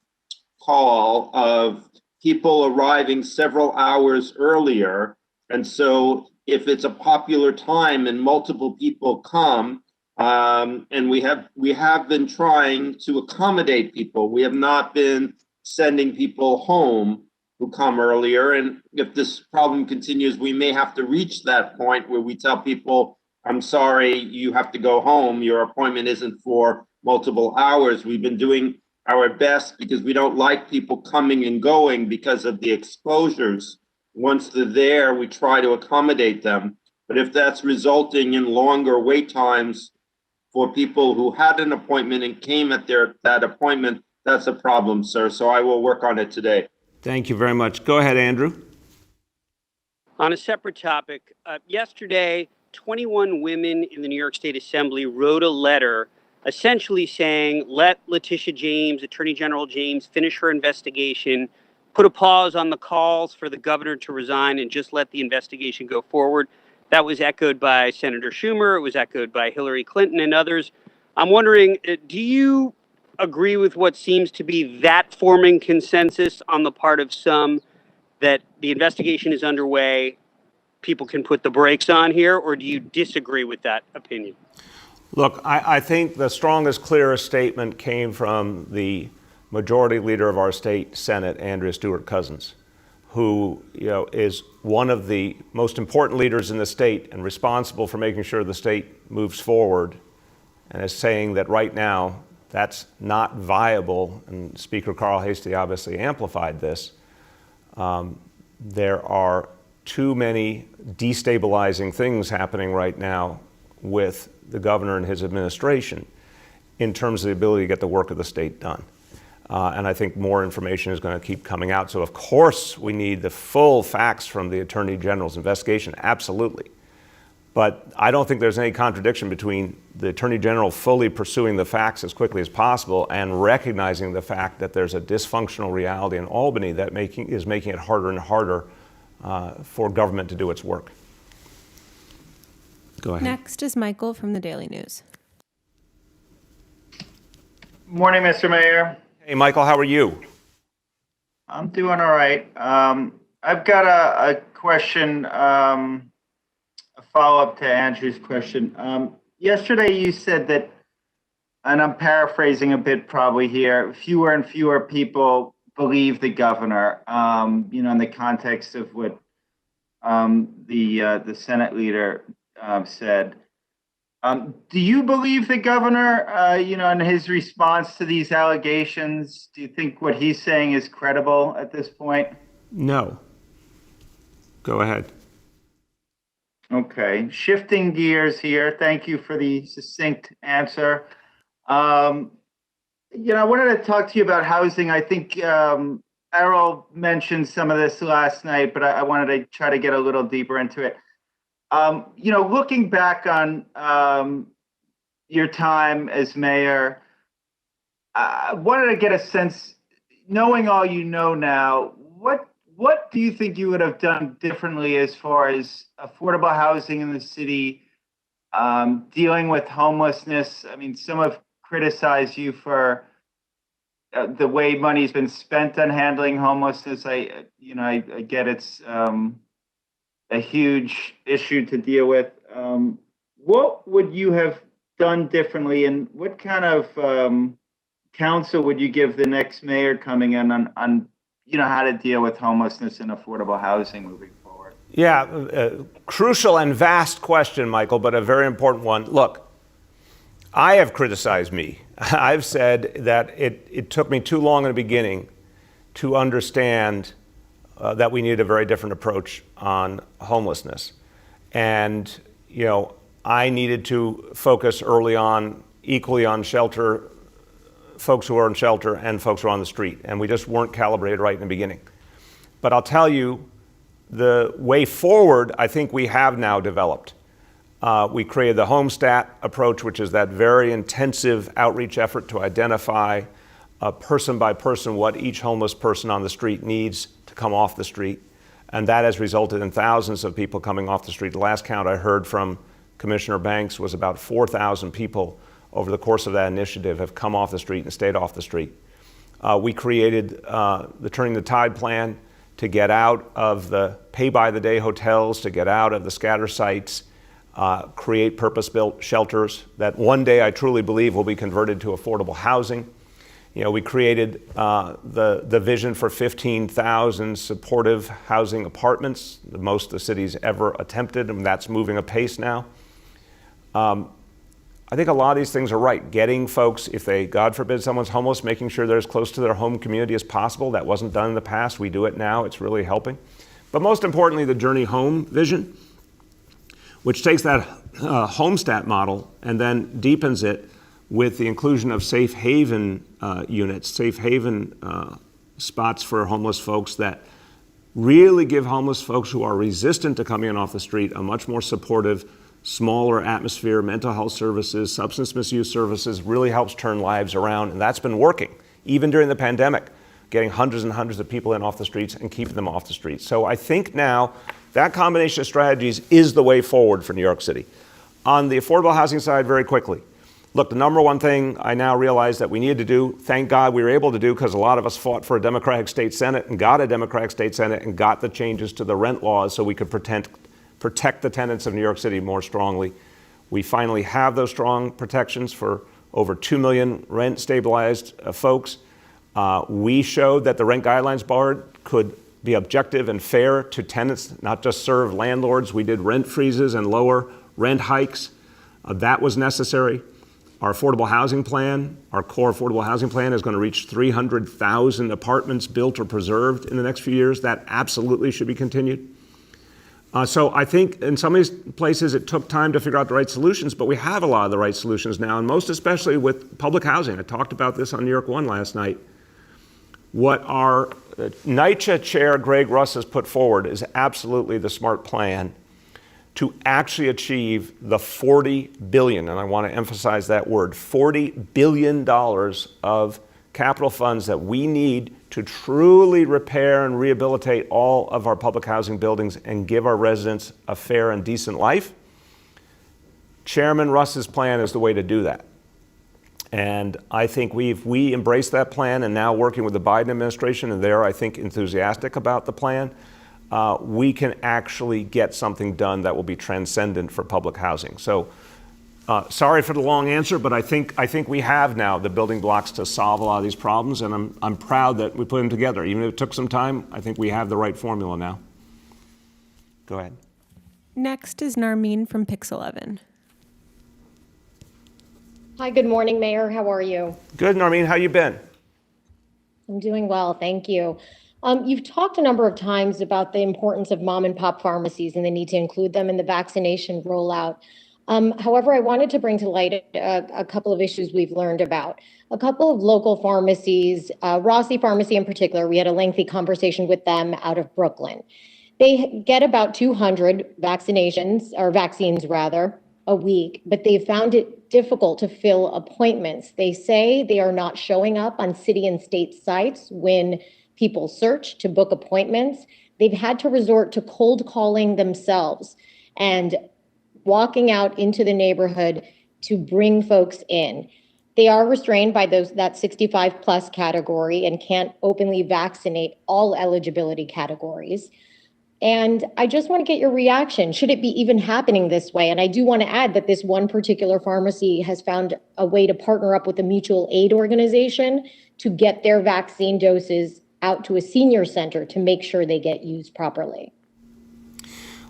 S10: of people arriving several hours earlier. And so if it's a popular time and multiple people come, and we have been trying to accommodate people. We have not been sending people home who come earlier. And if this problem continues, we may have to reach that point where we tell people, I'm sorry, you have to go home. Your appointment isn't for multiple hours. We've been doing our best because we don't like people coming and going because of the exposures. Once they're there, we try to accommodate them. But if that's resulting in longer wait times for people who had an appointment and came at that appointment, that's a problem, sir. So I will work on it today.
S1: Thank you very much. Go ahead, Andrew.
S11: On a separate topic, yesterday, 21 women in the New York State Assembly wrote a letter essentially saying, let Letitia James, Attorney General James, finish her investigation, put a pause on the calls for the governor to resign, and just let the investigation go forward. That was echoed by Senator Schumer. It was echoed by Hillary Clinton and others. I'm wondering, do you agree with what seems to be that forming consensus on the part of some that the investigation is underway, people can put the brakes on here, or do you disagree with that opinion?
S1: Look, I think the strongest, clearest statement came from the majority leader of our state Senate, Andrea Stewart-Cousins, who is one of the most important leaders in the state and responsible for making sure the state moves forward, and is saying that right now that's not viable. And Speaker Carl Hastie obviously amplified this. There are too many destabilizing things happening right now with the governor and his administration in terms of the ability to get the work of the state done. And I think more information is going to keep coming out. So of course we need the full facts from the Attorney General's investigation, absolutely. But I don't think there's any contradiction between the Attorney General fully pursuing the facts as quickly as possible and recognizing the fact that there's a dysfunctional reality in Albany that is making it harder and harder for government to do its work. Go ahead.
S5: Next is Michael from the Daily News.
S12: Morning, Mr. Mayor.
S1: Hey, Michael, how are you?
S12: I'm doing all right. I've got a question, a follow-up to Andrew's question. Yesterday you said that, and I'm paraphrasing a bit probably here, fewer and fewer people believe the governor, in the context of what the Senate leader said. Do you believe the governor, in his response to these allegations? Do you think what he's saying is credible at this point?
S1: No. Go ahead.
S12: Okay. Shifting gears here. Thank you for the succinct answer. I wanted to talk to you about housing. I think Errol mentioned some of this last night, but I wanted to try to get a little deeper into it. Looking back on your time as mayor, I wanted to get a sense, knowing all you know now, what do you think you would have done differently as far as affordable housing in the city, dealing with homelessness? I mean, some have criticized you for the way money's been spent on handling homelessness. I get it's a huge issue to deal with. What would you have done differently, and what kind of counsel would you give the next mayor coming in on how to deal with homelessness and affordable housing moving forward?
S1: Yeah, crucial and vast question, Michael, but a very important one. Look, I have criticized me. I've said that it took me too long in the beginning to understand that we needed a very different approach on homelessness. And, I needed to focus early on equally on shelter, folks who are in shelter and folks who are on the street. And we just weren't calibrated right in the beginning. But I'll tell you, the way forward, I think we have now developed. We created the Homestat approach, which is that very intensive outreach effort to identify person by person what each homeless person on the street needs to come off the street. And that has resulted in thousands of people coming off the street. The last count I heard from Commissioner Banks was about 4,000 people over the course of that initiative have come off the street and stayed off the street. We created the Turning the Tide plan to get out of the pay-by-the-day hotels, to get out of the scatter sites, create purpose-built shelters that one day I truly believe will be converted to affordable housing. We created the vision for 15,000 supportive housing apartments, the most the city's ever attempted, and that's moving apace now. I think a lot of these things are right. Getting folks, if they, God forbid, someone's homeless, making sure they're as close to their home community as possible. That wasn't done in the past. We do it now. It's really helping. But most importantly, the Journey Home vision, which takes that Homestat model and then deepens it with the inclusion of safe haven units, safe haven spots for homeless folks that really give homeless folks who are resistant to coming in off the street a much more supportive, smaller atmosphere. Mental health services, substance misuse services really helps turn lives around, and that's been working even during the pandemic, getting hundreds and hundreds of people in off the streets and keeping them off the streets. So I think now that combination of strategies is the way forward for New York City. On the affordable housing side, very quickly, look, the number one thing I now realize that we needed to do, thank God we were able to do, because a lot of us fought for a Democratic state Senate and got a Democratic state Senate and got the changes to the rent laws so we could protect the tenants of New York City more strongly. We finally have those strong protections for over 2 million rent stabilized folks. We showed that the Rent Guidelines Board could be objective and fair to tenants, not just serve landlords. We did rent freezes and lower rent hikes. That was necessary. Our affordable housing plan, our core affordable housing plan, is going to reach 300,000 apartments built or preserved in the next few years. That absolutely should be continued. So I think in some of these places it took time to figure out the right solutions, but we have a lot of the right solutions now, and most especially with public housing. I talked about this on New York One last night. What our NYCHA chair, Greg Russ, has put forward is absolutely the smart plan to actually achieve the $40 billion, and I want to emphasize that word, $40 billion of capital funds that we need to truly repair and rehabilitate all of our public housing buildings and give our residents a fair and decent life. Chairman Russ's plan is the way to do that. And I think we embraced that plan, and now working with the Biden administration, and they're, I think, enthusiastic about the plan, we can actually get something done that will be transcendent for public housing. So sorry for the long answer, but I think we have now the building blocks to solve a lot of these problems, and I'm proud that we put them together. Even if it took some time, I think we have the right formula now. Go ahead.
S5: Next is Narmeen from Pix11.
S13: Hi, good morning, Mayor. How are you?
S1: Good, Narmeen. How you been?
S13: I'm doing well, thank you. You've talked a number of times about the importance of mom and pop pharmacies and the need to include them in the vaccination rollout. However, I wanted to bring to light a couple of issues we've learned about. A couple of local pharmacies, Rossi Pharmacy in particular, we had a lengthy conversation with them out of Brooklyn. They get about 200 vaccines a week, but they've found it difficult to fill appointments. They say they are not showing up on city and state sites when people search to book appointments. They've had to resort to cold calling themselves and walking out into the neighborhood to bring folks in. They are restrained by that 65 plus category and can't openly vaccinate all eligibility categories. And I just want to get your reaction. Should it be even happening this way? And I do want to add that this one particular pharmacy has found a way to partner up with a mutual aid organization to get their vaccine doses out to a senior center to make sure they get used properly.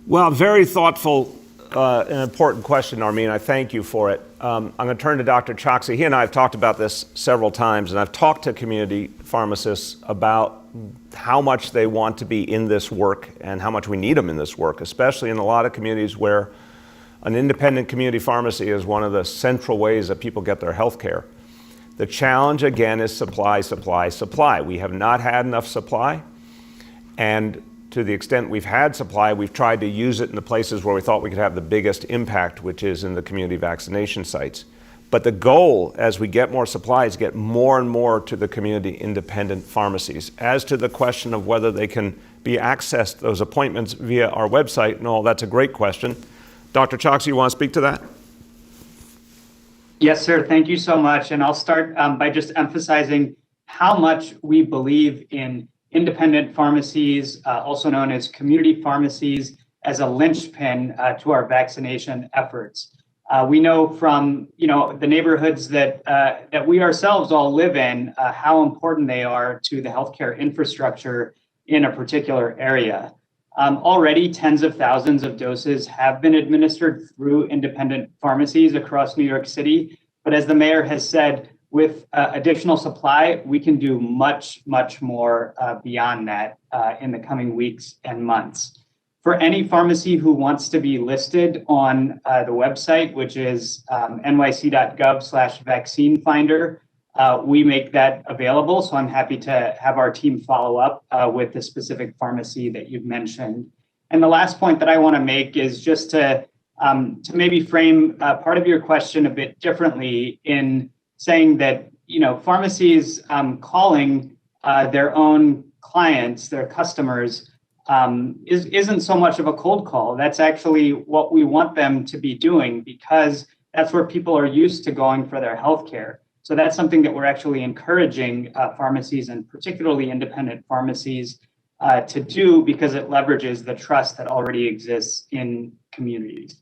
S1: Well, very thoughtful and important question, Armin. I thank you for it. I'm going to turn to Dr. Choksi. He and I have talked about this several times, and I've talked to community pharmacists about how much they want to be in this work and how much we need them in this work, especially in a lot of communities where an independent community pharmacy is one of the central ways that people get their health care. The challenge, again, is supply, supply, supply. We have not had enough supply, and to the extent we've had supply, we've tried to use it in the places where we thought we could have the biggest impact, which is in the community vaccination sites. But the goal, as we get more supply, is get more and more to the community independent pharmacies. As to the question of whether they can be accessed, those appointments via our website, and all, that's a great question. Dr. Choksi, you want to speak to that?
S9: Yes, sir. Thank you so much. And I'll start by just emphasizing how much we believe in independent pharmacies, also known as community pharmacies, as a linchpin to our vaccination efforts. We know from the neighborhoods that we ourselves all live in how important they are to the healthcare infrastructure in a particular area. Already, tens of thousands of doses have been administered through independent pharmacies across New York City. But as the mayor has said, with additional supply, we can do much, much more beyond that in the coming weeks and months. For any pharmacy who wants to be listed on the website, which is nyc.gov/vaccine finder, we make that available. So I'm happy to have our team follow up with the specific pharmacy that you've mentioned. And the last point that I want to make is just to maybe frame part of your question a bit differently in saying that, pharmacies calling their own clients, their customers, isn't so much of a cold call. That's actually what we want them to be doing because that's where people are used to going for their healthcare. So that's something that we're actually encouraging pharmacies and particularly independent pharmacies to do because it leverages the trust that already exists in communities.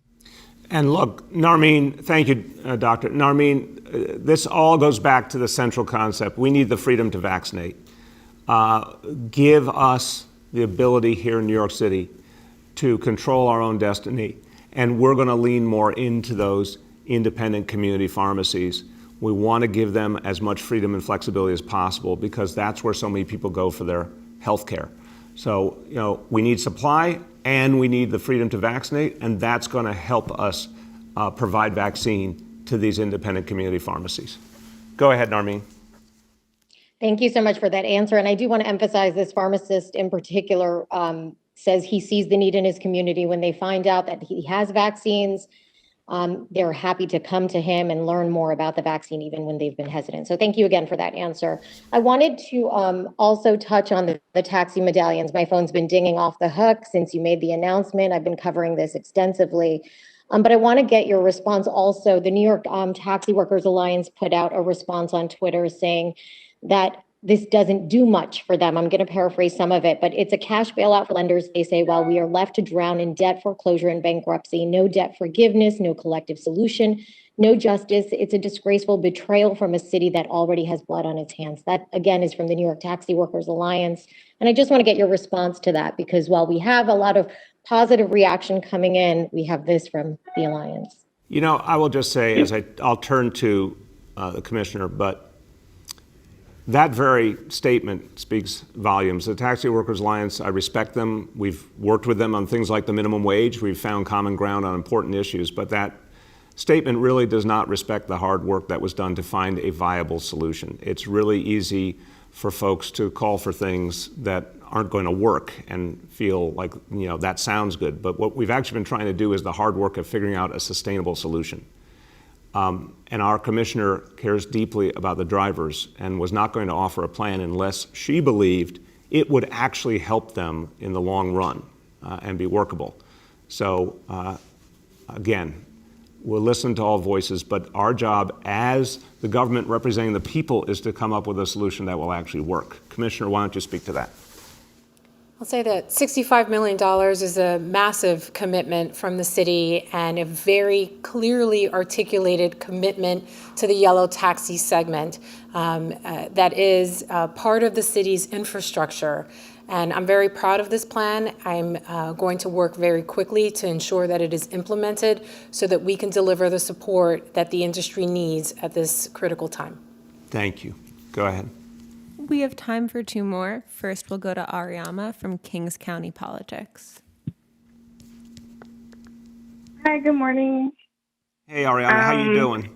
S1: And look, Narmeen, thank you, Doctor. Narmeen, this all goes back to the central concept. We need the freedom to vaccinate. Give us the ability here in New York City to control our own destiny. And we're going to lean more into those independent community pharmacies. We want to give them as much freedom and flexibility as possible because that's where so many people go for their health care. So, we need supply and we need the freedom to vaccinate, and that's going to help us provide vaccine to these independent community pharmacies. Go ahead, Narmeen.
S13: Thank you so much for that answer. And I do want to emphasize this pharmacist in particular says he sees the need in his community when they find out that he has vaccines. They're happy to come to him and learn more about the vaccine, even when they've been hesitant. So thank you again for that answer. I wanted to also touch on the taxi medallions. My phone's been dinging off the hook since you made the announcement. I've been covering this extensively. But I want to get your response also. The New York Taxi Workers Alliance put out a response on Twitter saying that this doesn't do much for them. I'm going to paraphrase some of it, but it's a cash bailout for lenders. They say, while we are left to drown in debt, foreclosure, and bankruptcy, no debt forgiveness, no collective solution, no justice. It's a disgraceful betrayal from a city that already has blood on its hands. That, again, is from the New York Taxi Workers Alliance. And I just want to get your response to that, because while we have a lot of positive reaction coming in, we have this from the Alliance.
S1: I will just say, I'll turn to the commissioner, but that very statement speaks volumes. The Taxi Workers Alliance, I respect them. We've worked with them on things like the minimum wage. We've found common ground on important issues, but that statement really does not respect the hard work that was done to find a viable solution. It's really easy for folks to call for things that aren't going to work and feel like, that sounds good. But what we've actually been trying to do is the hard work of figuring out a sustainable solution. And our commissioner cares deeply about the drivers and was not going to offer a plan unless she believed it would actually help them in the long run and be workable. So again, We'll listen to all voices, but our job as the government representing the people is to come up with a solution that will actually work. Commissioner, why don't you speak to that?
S2: I'll say that $65 million is a massive commitment from the city and a very clearly articulated commitment to the yellow taxi segment that is part of the city's infrastructure. And I'm very proud of this plan. I'm going to work very quickly to ensure that it is implemented so that we can deliver the support that the industry needs at this critical time.
S1: Thank you. Go ahead.
S5: We have time for two more. First, we'll go to Ariama from Kings County Politics.
S14: Hi, good morning.
S1: Hey, Ariama, how you doing?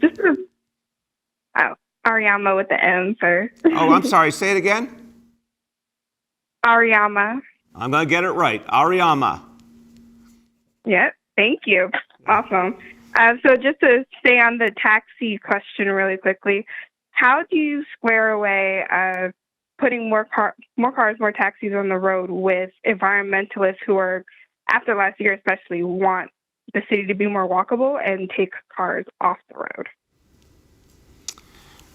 S14: Ariama with the M first.
S1: Oh, I'm sorry. Say it again.
S14: Ariama.
S1: I'm going to get it right. Ariama.
S14: Yep, thank you. Awesome. So just to stay on the taxi question really quickly, how do you square away putting more cars, more taxis on the road with environmentalists who are, after last year especially, want the city to be more walkable and take cars off the road?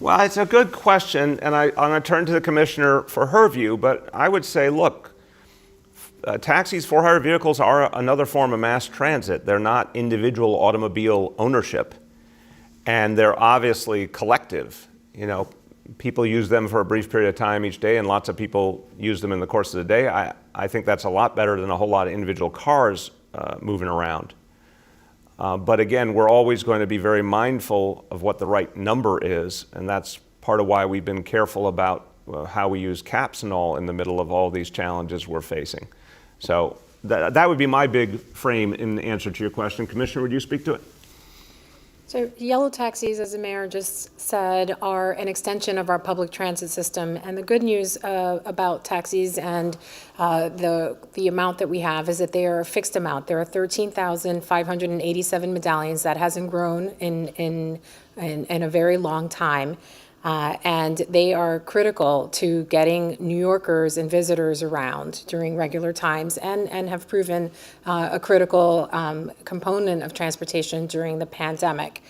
S1: Well, it's a good question, and I'm going to turn to the commissioner for her view, but I would say, look, taxis for hire vehicles are another form of mass transit. They're not individual automobile ownership, and they're obviously collective. You know, people use them for a brief period of time each day, and lots of people use them in the course of the day. I think that's a lot better than a whole lot of individual cars moving around. But again, we're always going to be very mindful of what the right number is, and that's part of why we've been careful about how we use caps and all in the middle of all these challenges we're facing. So that would be my big frame in answer to your question. Commissioner, would you speak to it?
S2: So yellow taxis, as the mayor just said, are an extension of our public transit system. And the good news about taxis and the amount that we have is that they are a fixed amount. There are 13,587 medallions. That hasn't grown in a very long time. And they are critical to getting New Yorkers and visitors around during regular times and have proven a critical component of transportation during the pandemic.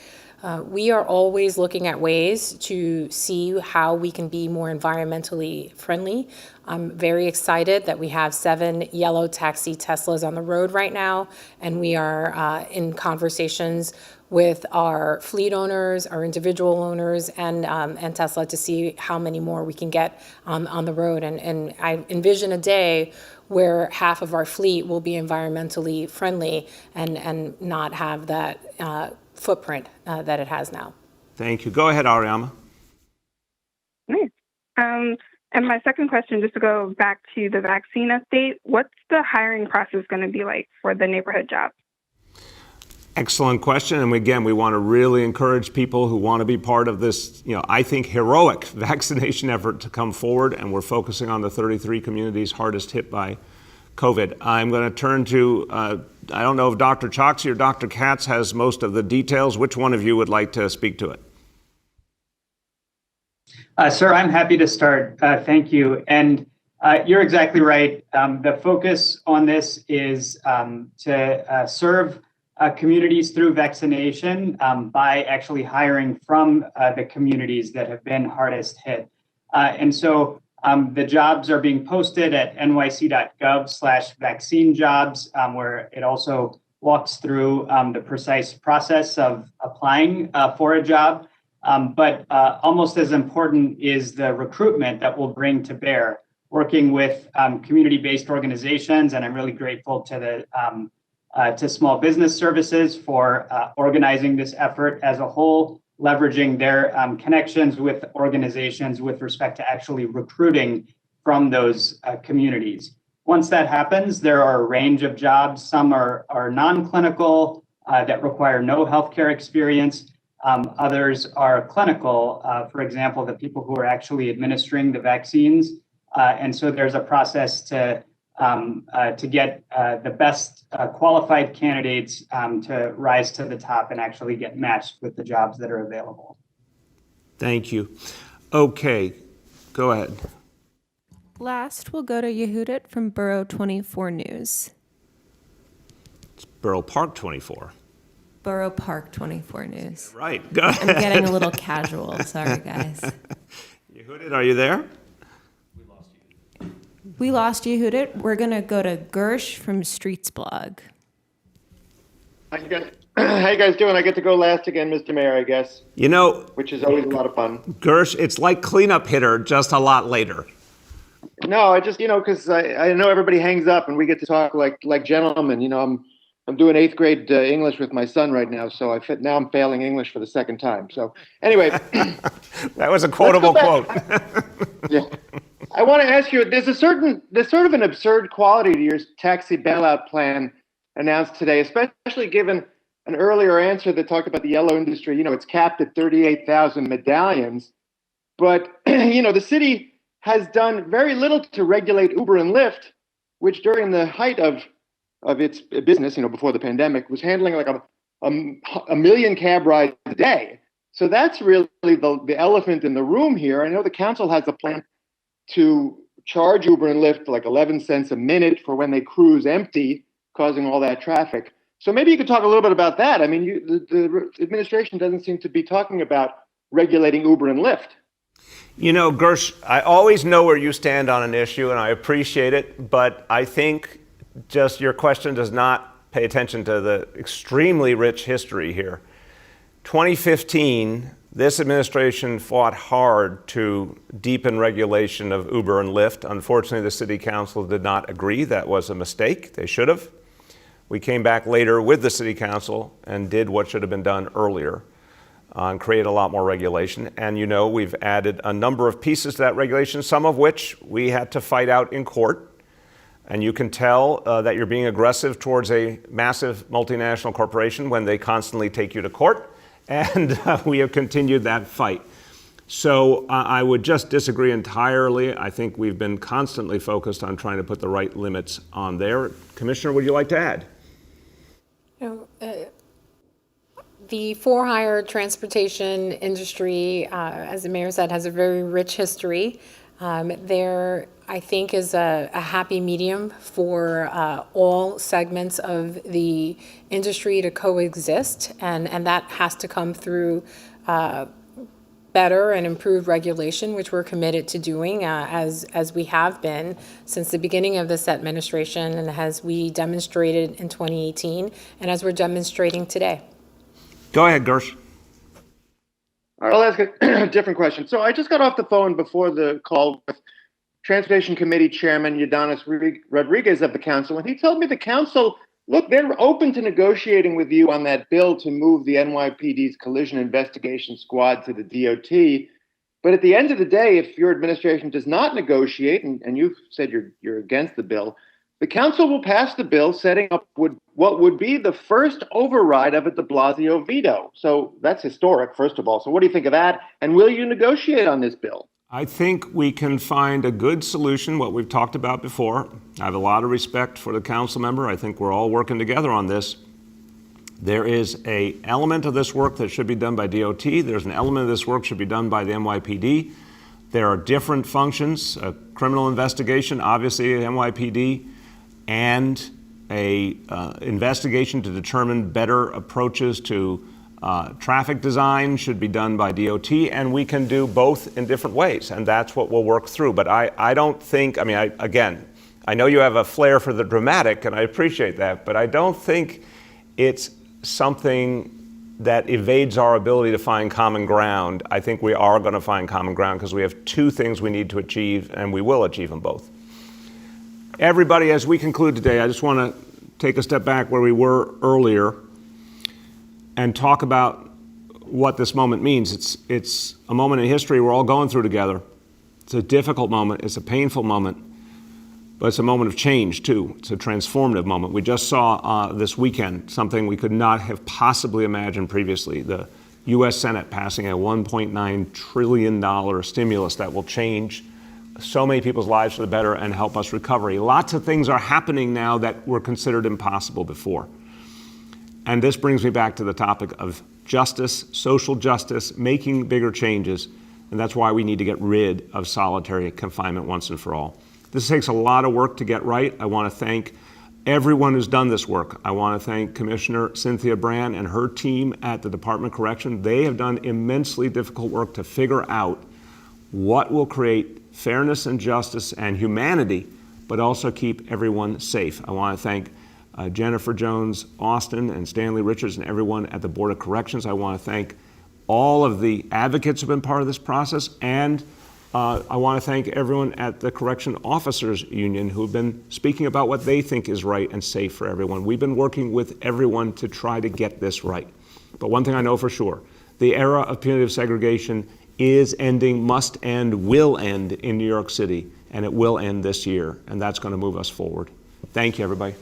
S2: We are always looking at ways to see how we can be more environmentally friendly. I'm very excited that we have 7 yellow taxi Teslas on the road right now, and we are in conversations with our fleet owners, our individual owners, and Tesla to see how many more we can get on the road. And I envision a day where half of our fleet will be environmentally friendly and not have that footprint that it has now.
S1: Thank you. Go ahead, Ariama.
S14: Nice. And my second question, just to go back to the vaccine update, what's the hiring process going to be like for the neighborhood jobs?
S1: Excellent question. And again, we want to really encourage people who want to be part of this, I think, heroic vaccination effort to come forward. And we're focusing on the 33 communities hardest hit by COVID. I'm going to turn to, I don't know if Dr. Choksi or Dr. Katz has most of the details. Which one of you would like to speak to it?
S9: Sir, I'm happy to start. Thank you. And you're exactly right. The focus on this is to serve communities through vaccination by actually hiring from the communities that have been hardest hit. And so the jobs are being posted at nyc.gov/vaccine jobs, where it also walks through the precise process of applying for a job. But almost as important is the recruitment that we'll bring to bear, working with community-based organizations. And I'm really grateful to the to Small Business Services for organizing this effort as a whole, leveraging their connections with organizations with respect to actually recruiting from those communities. Once that happens, there are a range of jobs. Some are non-clinical that require no healthcare experience. Others are clinical, for example, the people who are actually administering the vaccines. And so there's a process to get the best qualified candidates to rise to the top and actually get matched with the jobs that are available.
S1: Thank you. Okay, go ahead.
S5: Last, we'll go to Yehudit from Borough 24 News.
S1: It's Borough Park 24.
S5: Borough Park 24 News.
S1: Right, go
S5: I'm
S1: ahead.
S5: getting a little casual. Sorry, guys.
S1: Yehudit, are you there?
S5: We lost you, Yehudit. We're going to go to Gersh from Streets Blog.
S15: How you guys doing? I get to go last again, Mr. Mayor, I guess.
S1: You know,
S15: which is always a lot of fun.
S1: Gersh, it's like cleanup hitter, just a lot later.
S15: No, I just, because I know everybody hangs up and we get to talk like gentlemen. I'm doing 8th grade English with my son right now, so now I'm failing English for the second time. So anyway.
S1: That was a quotable quote.
S15: Yeah. I want to ask you, there's sort of an absurd quality to your taxi bailout plan announced today, especially given an earlier answer that talked about the yellow industry. It's capped at 38,000 medallions. But, the city has done very little to regulate Uber and Lyft, which during the height of its business, before the pandemic, was handling like a million cab rides a day. So that's really the elephant in the room here. I know the council has a plan to charge Uber and Lyft like 11 cents a minute for when they cruise empty, causing all that traffic. So maybe you could talk a little bit about that. I mean, the administration doesn't seem to be talking about regulating Uber and Lyft.
S1: Gersh, I always know where you stand on an issue, and I appreciate it, but I think just your question does not pay attention to the extremely rich history here. 2015, this administration fought hard to deepen regulation of Uber and Lyft. Unfortunately, the city council did not agree. That was a mistake. They should have. We came back later with the city council and did what should have been done earlier and created a lot more regulation. And we've added a number of pieces to that regulation, some of which we had to fight out in court. And you can tell that you're being aggressive towards a massive multinational corporation when they constantly take you to court. And we have continued that fight. So I would just disagree entirely. I think we've been constantly focused on trying to put the right limits on there. Commissioner, would you like to add?
S2: The for-hire transportation industry, as the mayor said, has a very rich history. There, I think, is a happy medium for all segments of the industry to coexist, and that has to come through better and improved regulation, which we're committed to doing as we have been since the beginning of this administration, and as we demonstrated in 2018, and as we're demonstrating today.
S1: Go ahead, Gersh.
S15: All right, I'll ask a different question. So I just got off the phone before the call with Transportation Committee Chairman Ydanis Rodriguez of the council, and he told me the council, look, they're open to negotiating with you on that bill to move the NYPD's collision investigation squad to the DOT. But at the end of the day, if your administration does not negotiate, and you've said you're against the bill, the council will pass the bill setting up what would be the first override of a de Blasio veto. So that's historic, first of all. So what do you think of that? And will you negotiate on this bill?
S1: I think we can find a good solution, what we've talked about before. I have a lot of respect for the council member. I think we're all working together on this. There is an element of this work that should be done by DOT. There's an element of this work that should be done by the NYPD. There are different functions, a criminal investigation, obviously at NYPD, and a investigation to determine better approaches to traffic design should be done by DOT, and we can do both in different ways, and that's what we'll work through. But I don't think, I know you have a flair for the dramatic, and I appreciate that, but I don't think it's something that evades our ability to find common ground. I think we are going to find common ground because we have two things we need to achieve, and we will achieve them both. Everybody, as we conclude today, I just want to take a step back where we were earlier and talk about what this moment means. It's a moment in history we're all going through together. It's a difficult moment. It's a painful moment. But it's a moment of change, too. It's a transformative moment. We just saw this weekend something we could not have possibly imagined previously. The U.S. Senate passing a $1.9 trillion stimulus that will change so many people's lives for the better and help us recovery. Lots of things are happening now that were considered impossible before. And this brings me back to the topic of justice, social justice, making bigger changes. And that's why we need to get rid of solitary confinement once and for all. This takes a lot of work to get right. I want to thank everyone who's done this work. I want to thank Commissioner Cynthia Brand and her team at the Department of Correction. They have done immensely difficult work to figure out what will create fairness and justice and humanity, but also keep everyone safe. I want to thank Jennifer Jones Austin and Stanley Richards and everyone at the Board of Corrections. I want to thank all of the advocates who have been part of this process, and I want to thank everyone at the Correction Officers Union who have been speaking about what they think is right and safe for everyone. We've been working with everyone to try to get this right. But one thing I know for sure, the era of punitive segregation is ending, must end, will end in New York City, and it will end this year, and that's going to move us forward. Thank you, everybody.